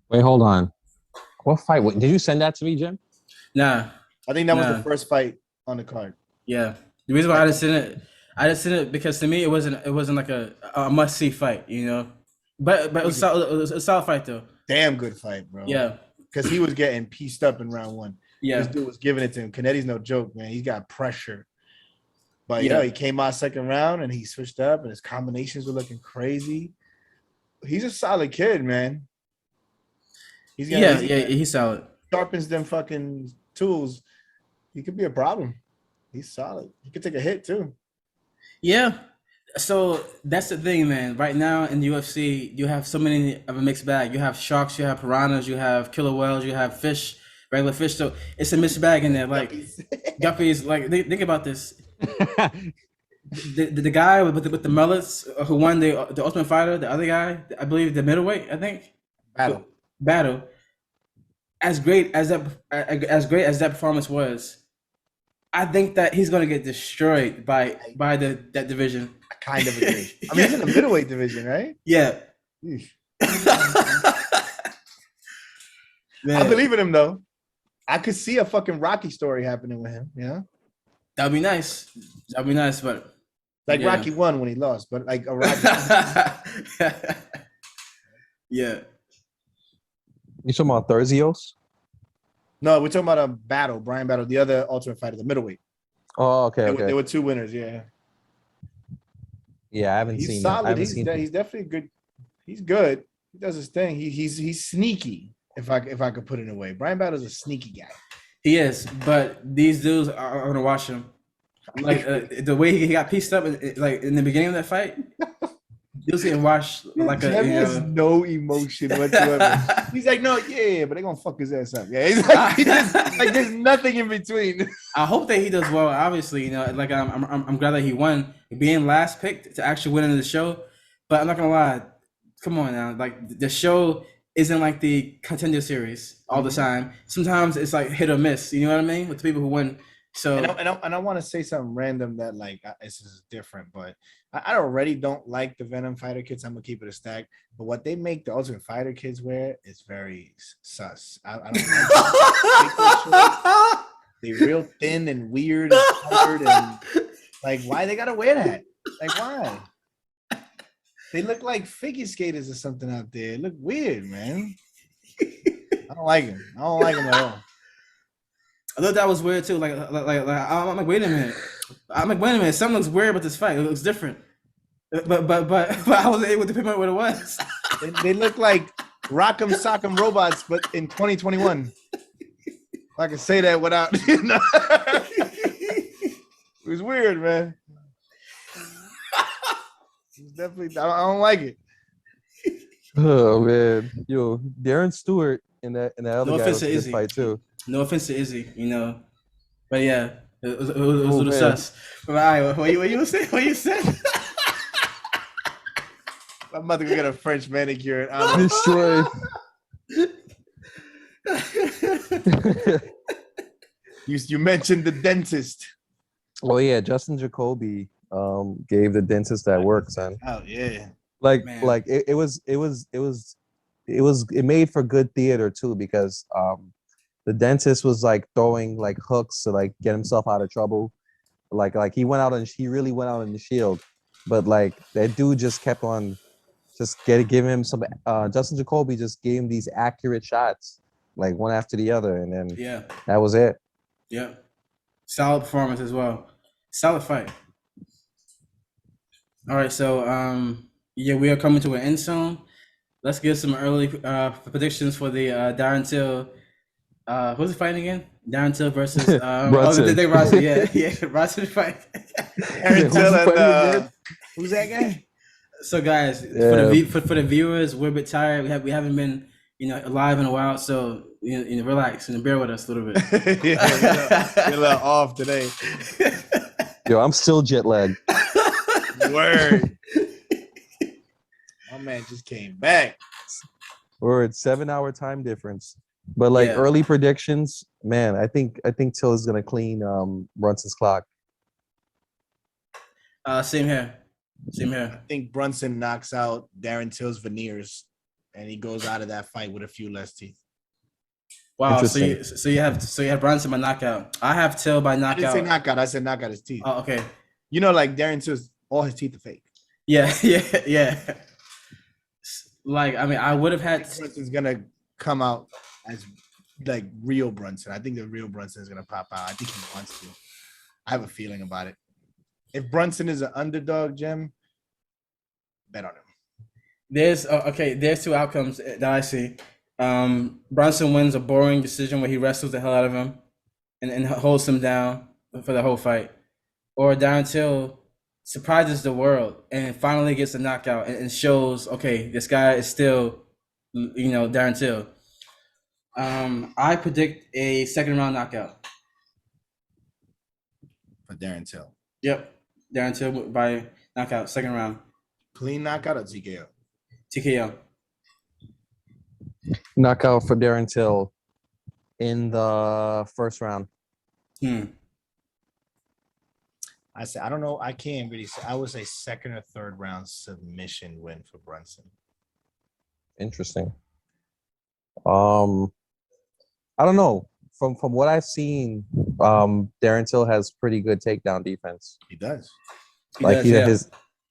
Wait, hold on. What fight? Did you send that to me, Jim? Nah. I think that was the first fight on the card. Yeah. The reason why I just sent it because to me it wasn't like a must see fight, But it was a solid fight though. Damn good fight, bro. Yeah. Because he was getting pieced up in round 1. Yeah. This dude was giving it to him. Canetti's no joke, man. He's got pressure. But Yeah. he came out second round and he switched up and his combinations were looking crazy. He's a solid kid, man. He's solid. Sharpens them fucking tools. He could be a problem. He's solid. He could take a hit too. Yeah. So that's the thing, man. Right now in the UFC, you have so many of a mixed bag. You have sharks, you have piranhas, you have killer whales, you have fish, regular fish. So it's a mixed bag in there. Like guppies. Like think about this. The guy with the mullets who won the Ultimate Fighter, the other guy, I believe the middleweight, I think. Battle. As great as that performance was, I think that he's gonna get destroyed by that division. I kind of agree. I mean, he's in the middleweight division, right? Yeah. I believe in him though. I could see a fucking Rocky story happening with him. That'd be nice. But like Rocky won when he lost, but like a Rocky. Yeah. You talking about Thurzios? No, we're talking about a battle, Brian Battle, the other Ultimate Fighter, the middleweight. Oh, okay, There were 2 winners. Yeah, Yeah, I haven't he's seen that. I solid. haven't He's seen. definitely good. He's good. He does his thing. He's sneaky. If I could put it in a way, Brian Battle's a sneaky guy. He is, but these dudes are gonna watch him. Like the way he got pieced up, like in the beginning of that fight, he was getting washed like Jim has a. no emotion whatsoever. He's like, no, yeah, but they're gonna fuck his ass up. Yeah, he's like there's nothing in between. I hope that he does well. Obviously, like I'm glad that he won, being last pick to actually win in the show. But I'm not gonna lie, come on now, like the show isn't like the contender series all the time. Sometimes it's like hit or miss. You know what I mean? With the people who win. So And I want to say something random that like this is different, but I already don't like the Venom Fighter kits. I'm gonna keep it a stack. But what they make the Ultimate Fighter kids wear is very sus. I don't like they real thin and weird and colored and like why they gotta wear that? Like why? They look like figure skaters or something out there. They look weird, man. I don't like them. I don't like them at all. I thought that was weird too. Like I'm like, wait a minute. I'm like, wait a minute. Something looks weird about this fight. It looks different. But I wasn't able to pinpoint what it was. They look like Rock'em Sock'em robots, but in 2021. If I can say that without, it was weird, man. It's definitely, I don't like it. Oh man, yo, Darren Stewart and that other No guy offense was to a good Izzy. fight too. No offense to Izzy, but yeah, it was a little sus. But all right, what you say? What you said? I'm about to go get a French manicure. Destroyed. You mentioned the dentist. Oh yeah, Justin Jacoby gave the dentist that work, son. Oh yeah. Like Man. like it made for good theater too, because the dentist was like throwing like hooks to like get himself out of trouble. Like he really went out in the shield, but like that dude just kept on giving him some Justin Jacoby just gave him these accurate shots, like one after the other, and then Yeah, that was it. yeah. Solid performance as well. Solid fight. All right, so yeah, we are coming to an end soon. Let's get some early predictions for the Darren Till. Who's the fighting again? Darren Till versus Brunson. Dick Bronson. Yeah, Bronson fight. Aaron Till and who's that guy? So guys, Yeah. for the viewers, we're a bit tired. We haven't been live in a while, so relax and bear with us a little bit. Yeah, you're a little off today. Yo, I'm still jet lagged. Word. My man just came back. We're at 7-hour time difference. But like Yeah. early predictions, man, I think Till is gonna clean Brunson's clock. Same here. I think Brunson knocks out Darren Till's veneers, and he goes out of that fight with a few less teeth. Wow. So Interesting. you have Bronson by knockout. I have Till by I didn't say knockout. knockout. I said knock out his teeth. Oh, okay. Like Darren Till's all his teeth are fake. Yeah. Like, I mean, I would have had. Brunson's gonna come out as like real Brunson. I think the real Brunson is gonna pop out. I think he wants to. I have a feeling about it. If Brunson is an underdog, Jim, bet on him. There's 2 outcomes that I see. Bronson wins a boring decision where he wrestles the hell out of him and holds him down for the whole fight, or Darren Till surprises the world and finally gets a knockout and shows, okay, this guy is still, Darren Till. I predict a second round knockout. For Darren Till. Yep, Darren Till by knockout, second round. Clean knockout or TKO? TKO. Knockout for Darren Till in the first round. I don't know. I can't really say. I would say second or third round submission win for Brunson. Interesting. I don't know. From what I've seen, Darren Till has pretty good takedown defense. He does.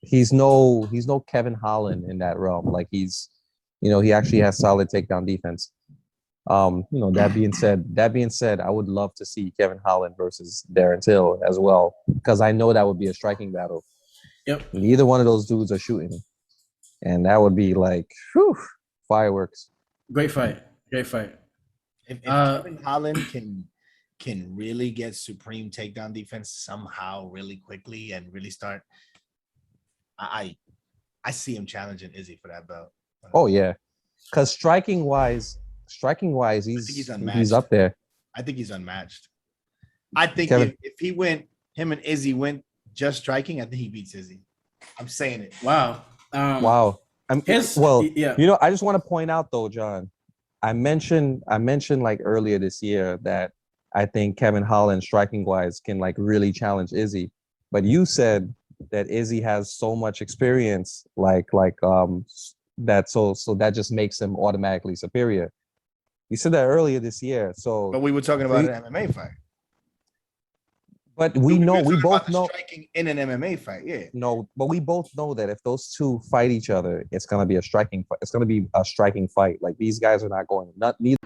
He's no Kevin Holland in that realm. Like he actually has solid takedown defense. That being said, I would love to see Kevin Holland versus Darren Till as well, because I know that would be a striking battle. Yep. Neither one of those dudes are shooting, and that would be like, whew, fireworks. Great fight. Great fight. If Kevin Holland can really get supreme takedown defense somehow really quickly and really start, I see him challenging Izzy for that belt. Oh yeah, because striking wise, he's up there. I think he's unmatched. I think Kevin- if he went, him and Izzy went just striking, I think he beats Izzy. I'm saying it. Wow. Wow. Yeah. You know, I just want to point out though, John, I mentioned like earlier this year that I think Kevin Holland striking wise can like really challenge Izzy, but you said that Izzy has so much experience, that so that just makes him automatically superior. You said that earlier this year. So, But we were talking about an MMA fight. but we were both talking about the know. striking in an MMA fight. Yeah. No, but we both know that if those two fight each other, it's gonna be a striking fight. It's gonna be a striking fight. Like these guys are not going. Neither